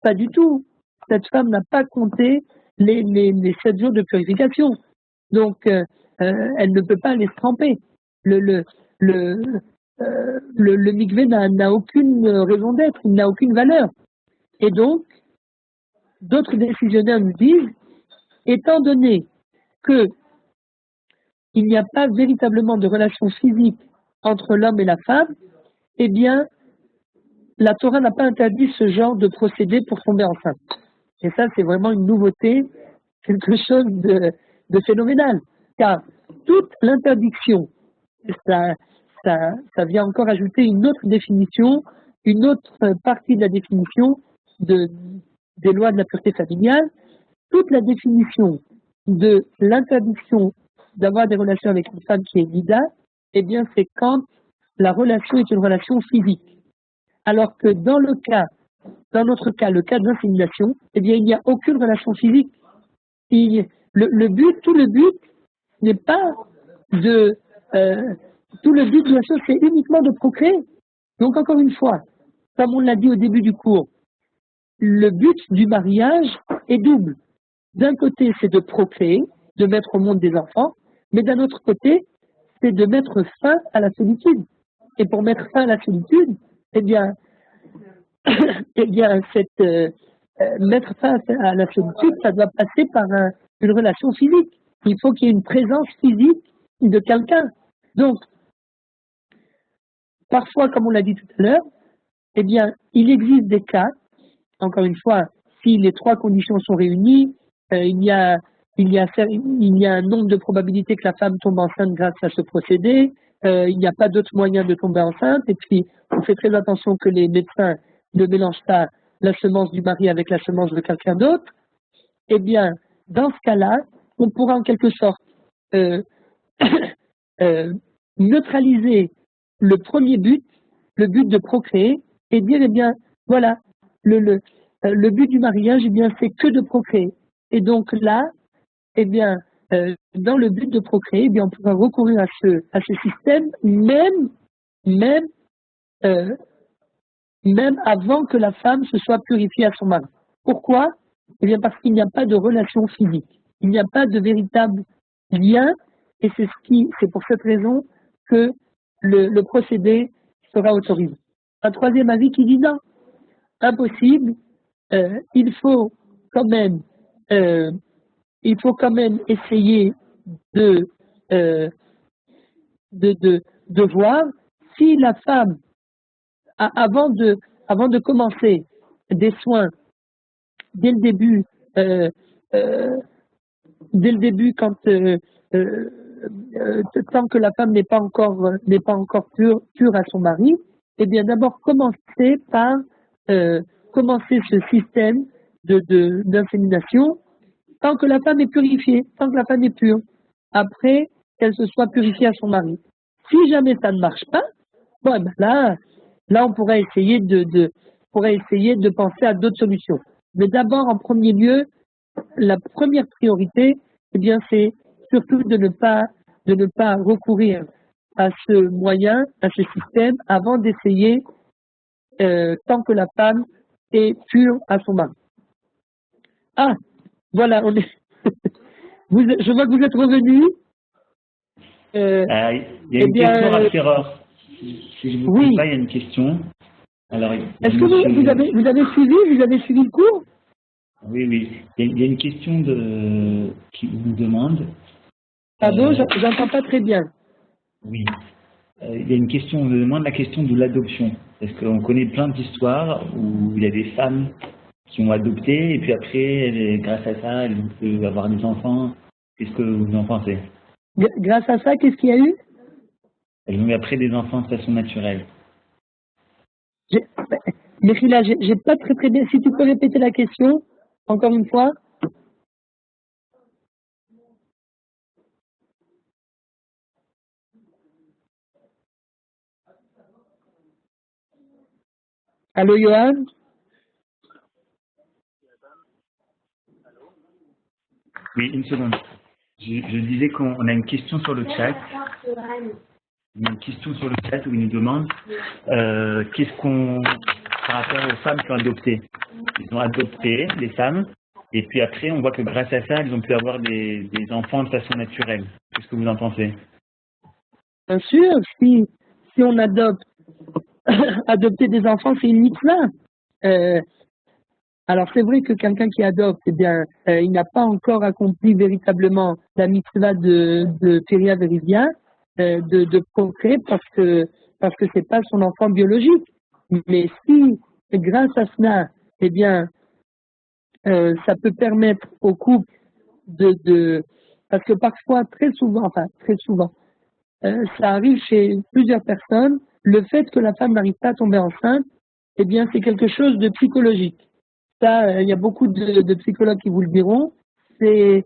Pas du tout. Cette femme n'a pas compté les 7 jours de purification. Donc, elle ne peut pas aller se tremper. Le mikvé n'a aucune raison d'être, il n'a aucune valeur. Et donc, d'autres décisionnaires nous disent, étant donné que il n'y a pas véritablement de relation physique entre l'homme et la femme, eh bien, la Torah n'a pas interdit ce genre de procédé pour tomber enceinte. Et ça, c'est vraiment une nouveauté, quelque chose de phénoménal. Car toute l'interdiction, ça vient encore ajouter une autre définition, une autre partie de la définition des lois de la pureté familiale. Toute la définition de l'interdiction d'avoir des relations avec une femme qui est nida, eh bien, c'est quand la relation est une relation physique. Alors que dans notre cas, le cas de l'insémination, eh bien, il n'y a aucune relation physique. Tout le but n'est pas tout le but de la chose, c'est uniquement de procréer. Donc, encore une fois, comme on l'a dit au début du cours, le but du mariage est double. D'un côté, c'est de procréer, de mettre au monde des enfants, mais d'un autre côté, c'est de mettre fin à la solitude. Et pour mettre fin à la solitude, eh bien, mettre fin à la solitude, ça doit passer par une relation physique. Il faut qu'il y ait une présence physique de quelqu'un. Donc, parfois, comme on l'a dit tout à l'heure, eh bien, il existe des cas, encore une fois, si les 3 conditions sont réunies, il y a un nombre de probabilités que la femme tombe enceinte grâce à ce procédé, il n'y a pas d'autre moyen de tomber enceinte, et puis on fait très attention que les médecins ne mélangent pas la semence du mari avec la semence de quelqu'un d'autre. Eh bien, dans ce cas-là, on pourra en quelque sorte neutraliser le premier but, le but de procréer, et dire, eh bien, voilà, le but du mariage, eh bien, c'est que de procréer. Et donc là, eh bien, dans le but de procréer, eh bien, on pourra recourir à ce système, même avant que la femme se soit purifiée à son mari. Pourquoi? Eh bien, parce qu'il n'y a pas de relation physique. Il n'y a pas de véritable lien, et c'est pour cette raison que le procédé sera autorisé. Un troisième avis qui dit non, impossible, il faut quand même essayer de voir si la femme, avant de commencer des soins, dès le début, tant que la femme n'est pas encore pure à son mari, eh bien d'abord commencer par commencer ce système d'insémination tant que la femme est purifiée, tant que la femme est pure. Après, qu'elle se soit purifiée à son mari. Si jamais ça ne marche pas, bon, ben là, on pourrait essayer de penser à d'autres solutions. Mais d'abord, en premier lieu, la première priorité, eh bien, c'est surtout de ne pas recourir à ce moyen, à ce système, avant d'essayer tant que la femme est pure à son mari. Ah, voilà, on est. Je vois que vous êtes revenu. Il y a eh une bien, question à Ferreur. Si je ne vous oui. trompe pas, il y a une question. Alors, Est-ce que vous avez suivi le cours? Oui, oui. Il y a une question qui vous demande. Pardon, j'entends pas très bien. Oui. Il y a une question, on me demande la question de l'adoption. Parce qu'on connaît plein d'histoires où il y a des femmes qui ont adopté et puis après, grâce à ça, elles peuvent avoir des enfants. Qu'est-ce que vous en pensez? Grâce à ça, qu'est-ce qu'il y a eu? Elles ont eu après des enfants de façon naturelle. Mais là, j'ai pas très bien. Si tu peux répéter la question, encore une fois. Allô, Johan? Oui, une seconde. Je disais qu'on a une question sur le chat. Il y a une question sur le chat où il nous demande qu'est-ce qu'on, par rapport aux femmes qui ont adopté. Ils ont adopté des femmes et puis après on voit que grâce à ça, elles ont pu avoir des enfants de façon naturelle. Qu'est-ce que vous en pensez? Bien sûr, si on adopte, adopter des enfants, c'est une mitzvah. Alors c'est vrai que quelqu'un qui adopte, eh bien, il n'a pas encore accompli véritablement la mitzvah de Péria Verivia, de procréer parce que c'est pas son enfant biologique. Mais si grâce à cela, eh bien, ça peut permettre au couple parce que parfois, très souvent, ça arrive chez plusieurs personnes, le fait que la femme n'arrive pas à tomber enceinte, eh bien, c'est quelque chose de psychologique. Ça, il y a beaucoup de psychologues qui vous le diront. C'est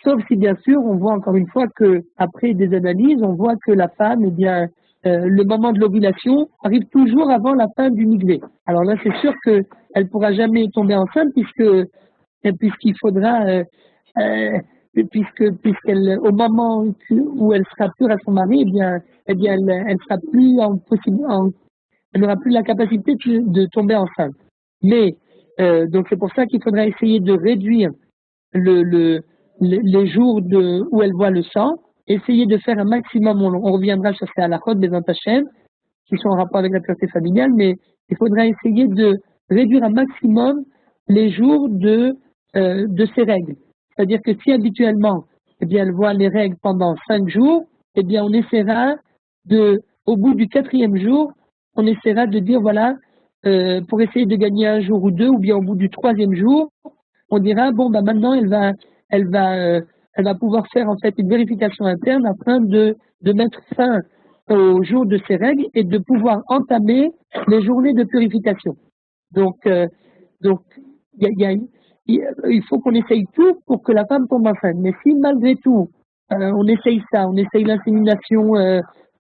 sauf si bien sûr on voit encore une fois que après des analyses, on voit que la femme, eh bien, le moment de l'ovulation arrive toujours avant la fin du miglé. Alors là, c'est sûr que elle pourra jamais tomber enceinte puisqu'il faudra puisqu'elle au moment où elle sera pure à son mari, eh bien, elle sera plus elle n'aura plus la capacité de tomber enceinte. Mais donc c'est pour ça qu'il faudra essayer de réduire les jours où elle voit le sang, essayer de faire un maximum, on reviendra sur ces halachot des Hachem, qui sont en rapport avec la pureté familiale, mais il faudra essayer de réduire un maximum les jours de ces règles. C'est-à-dire que si habituellement, eh bien, elle voit les règles pendant 5 jours, eh bien, on essaiera au bout du 4e jour, on essaiera de dire, voilà, pour essayer de gagner un jour ou deux, ou bien au bout du 3e jour, on dira, bon, bah, maintenant, elle va pouvoir faire, en fait, une vérification interne afin de mettre fin au jour de ces règles et de pouvoir entamer les journées de purification. Donc, il faut qu'on essaye tout pour que la femme tombe enceinte. Mais si malgré tout, on essaye l'insémination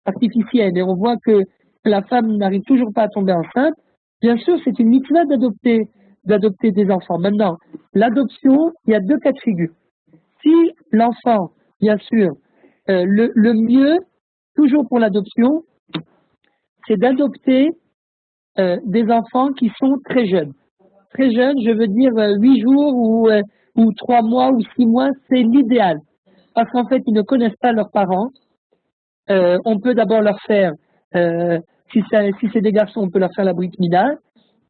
artificielle et on voit que la femme n'arrive toujours pas à tomber enceinte, bien sûr, c'est une mitzvah d'adopter des enfants. Maintenant, l'adoption, il y a 2 cas de figure. Si l'enfant, bien sûr, le mieux, toujours pour l'adoption, c'est d'adopter des enfants qui sont très jeunes. Très jeunes, je veux dire 8 jours ou 3 mois ou 6 mois, c'est l'idéal. Parce qu'en fait, ils ne connaissent pas leurs parents. On peut d'abord leur faire, si c'est des garçons, on peut leur faire la brit mila.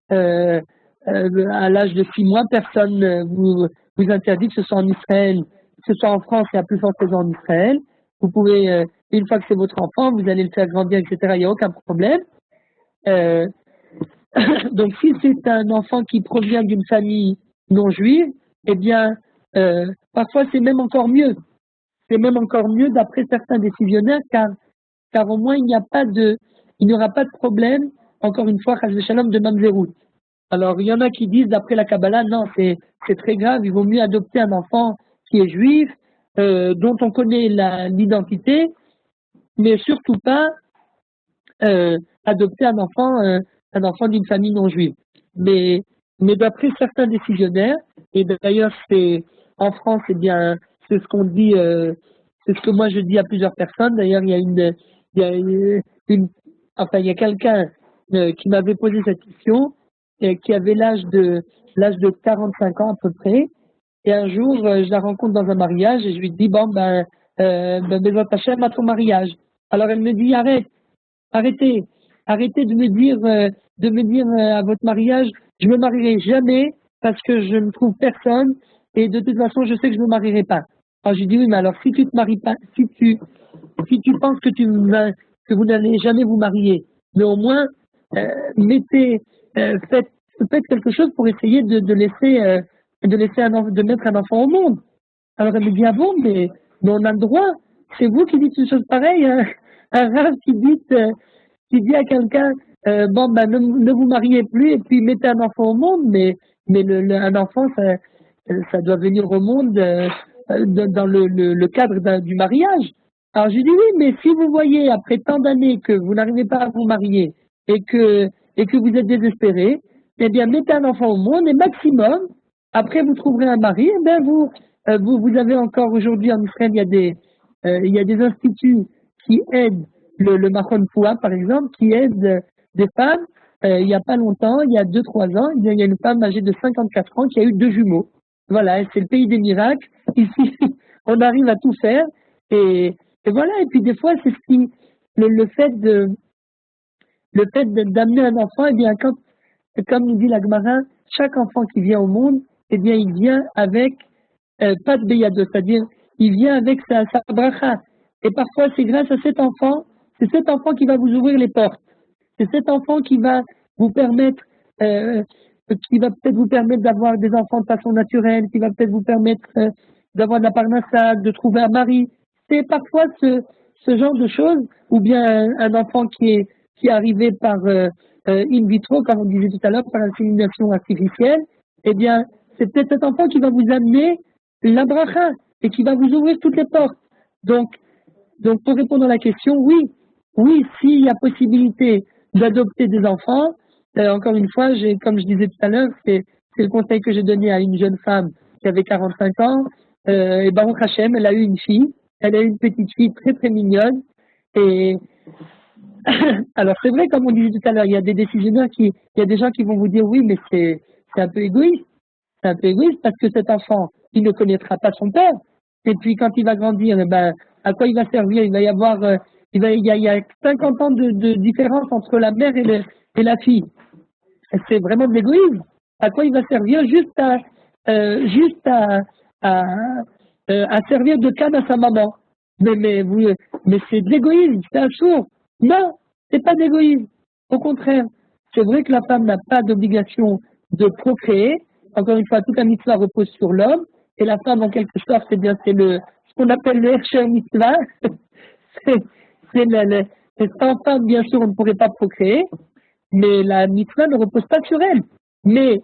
À l'âge de 6 mois, personne vous interdit que ce soit en Israël, que ce soit en France et à plus forte raison en Israël. Vous pouvez, une fois que c'est votre enfant, vous allez le faire grandir, etc. Il n'y a aucun problème. Donc, si c'est un enfant qui provient d'une famille non juive, eh bien, parfois c'est même encore mieux. C'est même encore mieux d'après certains décisionnaires, car au moins il n'y aura pas de problème, encore une fois, chas v'shalom, de mamzerout. Alors, il y en a qui disent, d'après la Kabbalah, non, c'est très grave, il vaut mieux adopter un enfant qui est juif, dont on connaît l'identité, mais surtout pas adopter un enfant d'une famille non juive. Mais d'après certains décisionnaires, et d'ailleurs c'est en France, eh bien c'est ce qu'on dit, c'est ce que moi je dis à plusieurs personnes. D'ailleurs il y a il y a quelqu'un qui m'avait posé cette question, qui avait l'âge de 45 ans à peu près. Et un jour, je la rencontre dans un mariage et je lui dis bon Bezrat Hashem à ton mariage. Alors elle me dit arrêtez de me dire à votre mariage, je me marierai jamais parce que je ne trouve personne et de toute façon je sais que je ne me marierai pas. Alors je lui dis oui, mais alors si tu te maries pas, si tu penses que vous n'allez jamais vous marier, mais au moins faites quelque chose pour essayer de mettre un enfant au monde. Alors elle me dit ah bon, mais on a le droit. C'est vous qui dites une chose pareille, hein. Un rave qui dit à quelqu'un ne vous mariez plus et puis mettez un enfant au monde, mais un enfant ça doit venir au monde dans le cadre du mariage. Alors je dis oui, mais si vous voyez après tant d'années que vous n'arrivez pas à vous marier et que vous êtes désespéré, eh bien mettez un enfant au monde et maximum, après vous trouverez un mari, eh bien vous avez encore aujourd'hui en Israël, il y a des instituts qui aident le Machon Poua, par exemple, qui aide des femmes. Il n'y a pas longtemps, il y a 2-3 ans, il y a une femme âgée de 54 ans qui a eu 2 jumeaux. Voilà, c'est le pays des miracles. Ici, on arrive à tout faire. Et voilà, et puis des fois, c'est ce qui, le fait d'amener un enfant, eh bien, comme nous dit la Gemara, chaque enfant qui vient au monde, eh bien, il vient avec pas de beyado, c'est-à-dire, il vient avec sa bracha. Et parfois, c'est grâce à cet enfant, c'est cet enfant qui va vous ouvrir les portes. C'est cet enfant qui va vous permettre, qui va peut-être vous permettre d'avoir des enfants de façon naturelle, qui va peut-être vous permettre d'avoir de la parnassa, de trouver un mari. C'est parfois ce genre de choses, ou bien un enfant qui est arrivé par in vitro, comme on disait tout à l'heure, par insémination artificielle. Eh bien, c'est peut-être cet enfant qui va vous amener la bracha et qui va vous ouvrir toutes les portes. Donc pour répondre à la question, oui, s'il y a possibilité d'adopter des enfants, encore une fois, comme je disais tout à l'heure, c'est le conseil que j'ai donné à une jeune femme qui avait 45 ans, et Baruch Hashem, elle a eu une fille, elle a eu une petite fille très très mignonne, et alors c'est vrai, comme on disait tout à l'heure, il y a des décisionnaires il y a des gens qui vont vous dire oui, mais c'est un peu égoïste. C'est un peu égoïste parce que cet enfant, il ne connaîtra pas son père. Et puis quand il va grandir, à quoi il va servir? Il va y avoir, il y a 50 ans de différence entre la mère et la fille. C'est vraiment de l'égoïsme. À quoi il va servir? Juste à servir de canne à sa maman. Mais c'est de l'égoïsme, c'est absurde. Non, c'est pas d'égoïsme. Au contraire, c'est vrai que la femme n'a pas d'obligation de procréer. Encore une fois, toute la mitzvah repose sur l'homme. Et la femme, en quelque sorte, c'est ce qu'on appelle le Hersher mitzvah. Sans femme, bien sûr, on ne pourrait pas procréer. Mais la mitzvah ne repose pas sur elle. Mais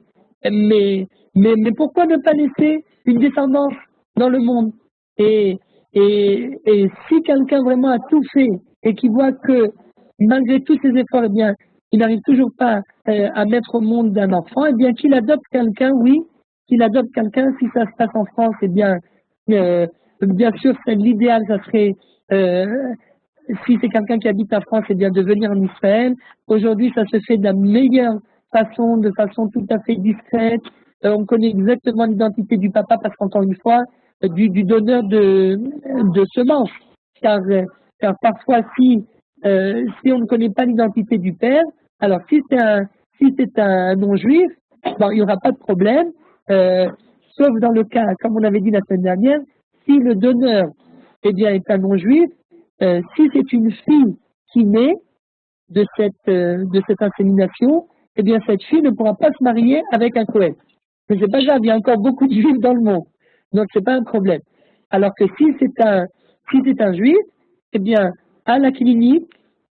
pourquoi ne pas laisser une descendance dans le monde? Et si quelqu'un vraiment a tout fait et qui voit que malgré tous ses efforts, eh bien, il n'arrive toujours pas à mettre au monde un enfant, eh bien, qu'il adopte quelqu'un, oui, qu'il adopte quelqu'un. Si ça se passe en France, eh bien sûr, l'idéal, ça serait, si c'est quelqu'un qui habite en France, eh bien, de venir en Israël. Aujourd'hui, ça se fait de la meilleure façon, de façon tout à fait discrète. On connaît exactement l'identité du papa parce qu'encore une fois, du donneur de semences. Car parfois, si on ne connaît pas l'identité du père, alors si c'est un non-juif, bon, il n'y aura pas de problème, sauf dans le cas, comme on avait dit la semaine dernière, si le donneur eh bien, est un non-juif, si c'est une fille qui naît de cette insémination, eh bien cette fille ne pourra pas se marier avec un Kohen. Mais c'est pas grave, il y a encore beaucoup de juifs dans le monde, donc c'est pas un problème. Alors que si c'est un juif, eh bien à la clinique,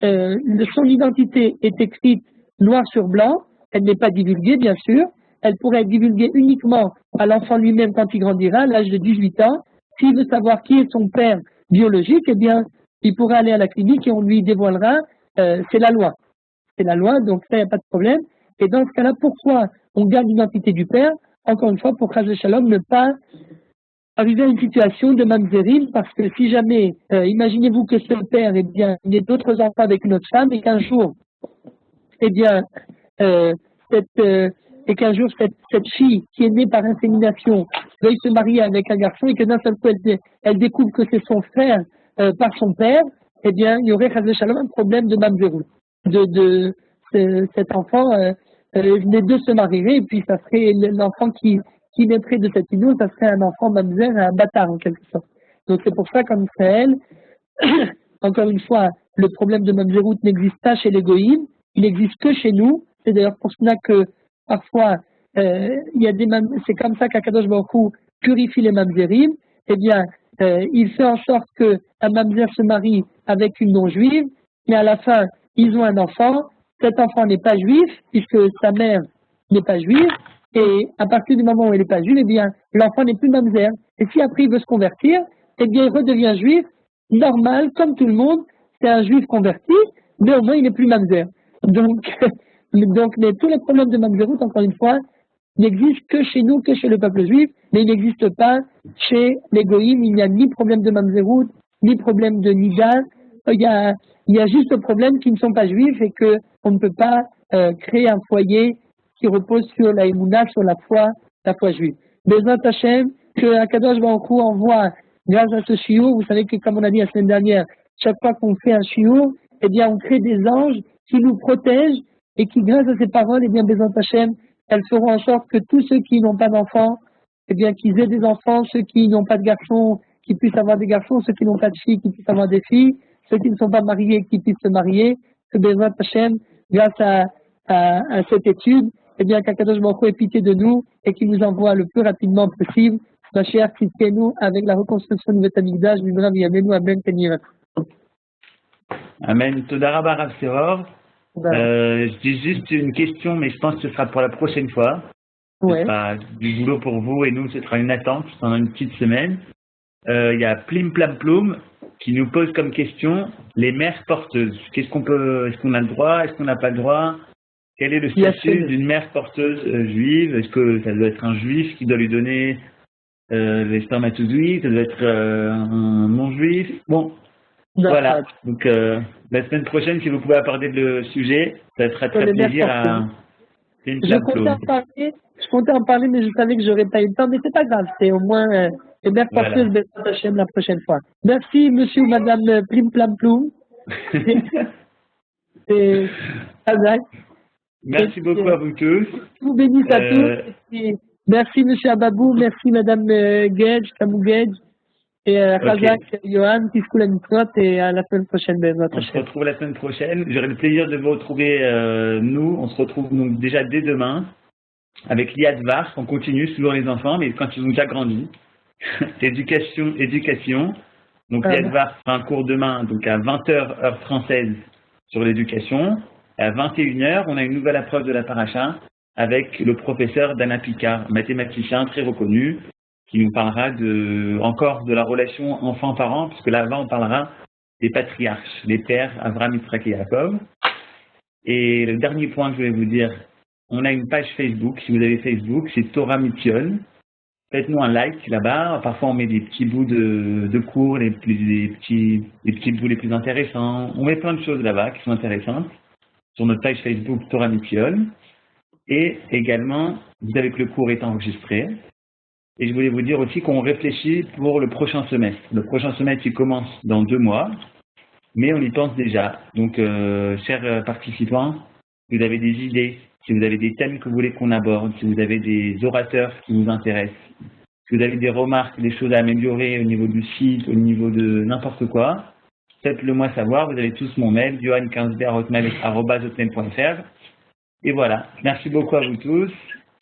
son identité est écrite noir sur blanc, elle n'est pas divulguée bien sûr, elle pourrait être divulguée uniquement à l'enfant lui-même quand il grandira, à l'âge de 18 ans, s'il veut savoir qui est son père biologique, eh bien, il pourra aller à la clinique et on lui dévoilera, c'est la loi. C'est la loi, donc ça, il n'y a pas de problème. Et dans ce cas-là, pourquoi on garde l'identité du père? Encore une fois, pour Chas Shalom, ne pas arriver à une situation de mamzerim, parce que si jamais, imaginez-vous que ce père, eh bien, il ait d'autres enfants avec une autre femme, et qu'un jour, eh bien, cette fille qui est née par insémination veuille se marier avec un garçon et que d'un seul coup elle découvre que c'est son frère par son père, eh bien, il y aurait, Chas Shalom, un problème de mamzerim. Cet enfant, les deux se marieraient, et puis ça serait l'enfant qui naîtrait de cette union, ça serait un enfant mamzer, un bâtard en quelque sorte. Donc c'est pour ça qu'en Israël, encore une fois, le problème de mamzerout n'existe pas chez les goïms, il n'existe que chez nous. C'est d'ailleurs pour cela que parfois, c'est comme ça qu'Akadosh Baruch Hu purifie les mamzerim. Eh bien, il fait en sorte qu'un mamzer se marie avec une non-juive, mais à la fin, ils ont un enfant. Cet enfant n'est pas juif, puisque sa mère n'est pas juive, et à partir du moment où elle n'est pas juive, eh bien, l'enfant n'est plus mamzer. Et si après il veut se convertir, eh bien, il redevient juif, normal, comme tout le monde, c'est un juif converti, mais au moins il n'est plus mamzer. Donc, mais tous les problèmes de mamzerout, encore une fois, n'existent que chez nous, que chez le peuple juif, mais ils n'existent pas chez les goïms. Il n'y a ni problème de mamzerout, ni problème de nida. Il y a juste le problème qu'ils ne sont pas juifs et qu'on ne peut pas créer un foyer qui repose sur la émouna, sur la foi juive. Bezrat Hashem, que Akadosh Baruch Hu envoie, grâce à ce shiur, vous savez que comme on a dit la semaine dernière, chaque fois qu'on fait un shiur, eh bien on crée des anges qui nous protègent et qui, grâce à ces paroles, eh bien Bezrat Hashem, elles feront en sorte que tous ceux qui n'ont pas d'enfants, eh bien qu'ils aient des enfants, ceux qui n'ont pas de garçons, qui puissent avoir des garçons, ceux qui n'ont pas de filles, qui puissent avoir des filles, ceux qui ne sont pas mariés, qui puissent se marier, que Bezrat Hashem, grâce à cette étude, eh bien, qu'Akadosh Baruch Hu ait pitié de nous et qu'il nous envoie le plus rapidement possible, Mashiach Tzidkenu, avec la reconstruction du Beth Amikdash, Bimra V'Yamenu, Amen, Kenira. Amen. Toda Rabba Rav Seror. Je dis juste une question, mais je pense que ce sera pour la prochaine fois. Ouais. Ce sera du boulot pour vous et nous, ce sera une attente pendant une petite semaine. Il y a Plim Plam Ploum qui nous pose comme question les mères porteuses. Est-ce qu'on a le droit, est-ce qu'on n'a pas le droit? Quel est le statut d'une mère porteuse juive? Est-ce que ça doit être un juif qui doit lui donner les spermatozoïdes? Ça doit être un non-juif? Bon, voilà. Donc la semaine prochaine, si vous pouvez aborder le sujet, ça sera très plaisir à... Je comptais en parler, mais je savais que j'aurais pas eu le temps, mais c'est pas grave, c'est au moins les mères porteuses de Hachem la prochaine fois. Merci, monsieur ou madame Plim Plam Ploum. C'est Azak. Merci beaucoup à vous tous. Je vous bénisse à tous. Merci, monsieur Ababou. Merci, madame Gedge, Kamou Gedge. Et Razak, Johan, Tiskou la Mitzvot. Et à la semaine prochaine. On se retrouve la semaine prochaine. J'aurai le plaisir de vous retrouver, nous. On se retrouve donc déjà dès demain avec l'Iyad Vars. On continue, toujours les enfants, mais quand ils ont déjà grandi. Éducation. Donc l'Iyad Vars fera un cours demain, donc à 20h, heure française, sur l'éducation. À 21h, on a une nouvelle approche de la paracha avec le professeur Dana Picard, mathématicien très reconnu, qui nous parlera encore de la relation enfant-parent, puisque là-bas, on parlera des patriarches, les pères Avraham, Yitzhak et Yaakov. Et le dernier point que je vais vous dire, on a une page Facebook. Si vous avez Facebook, c'est Torah Mitzion. Faites-nous un like là-bas. Parfois, on met des petits bouts de cours, les petits bouts les plus intéressants. On met plein de choses là-bas qui sont intéressantes sur notre page Facebook Torah Mitzion. Et également, vous savez que le cours est enregistré. Et je voulais vous dire aussi qu'on réfléchit pour le prochain semestre. Le prochain semestre, il commence dans 2 mois, mais on y pense déjà. Donc, chers participants, si vous avez des idées, si vous avez des thèmes que vous voulez qu'on aborde, si vous avez des orateurs qui vous intéressent, si vous avez des remarques, des choses à améliorer au niveau du site, au niveau de n'importe quoi, faites-le moi savoir. Vous avez tous mon mail, johan15b@hotmail.fr. Et voilà. Merci beaucoup à vous tous.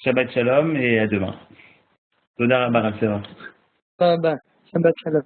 Shabbat Shalom et à demain. Toda Rabba Rav Seror. Shabbat Shalom.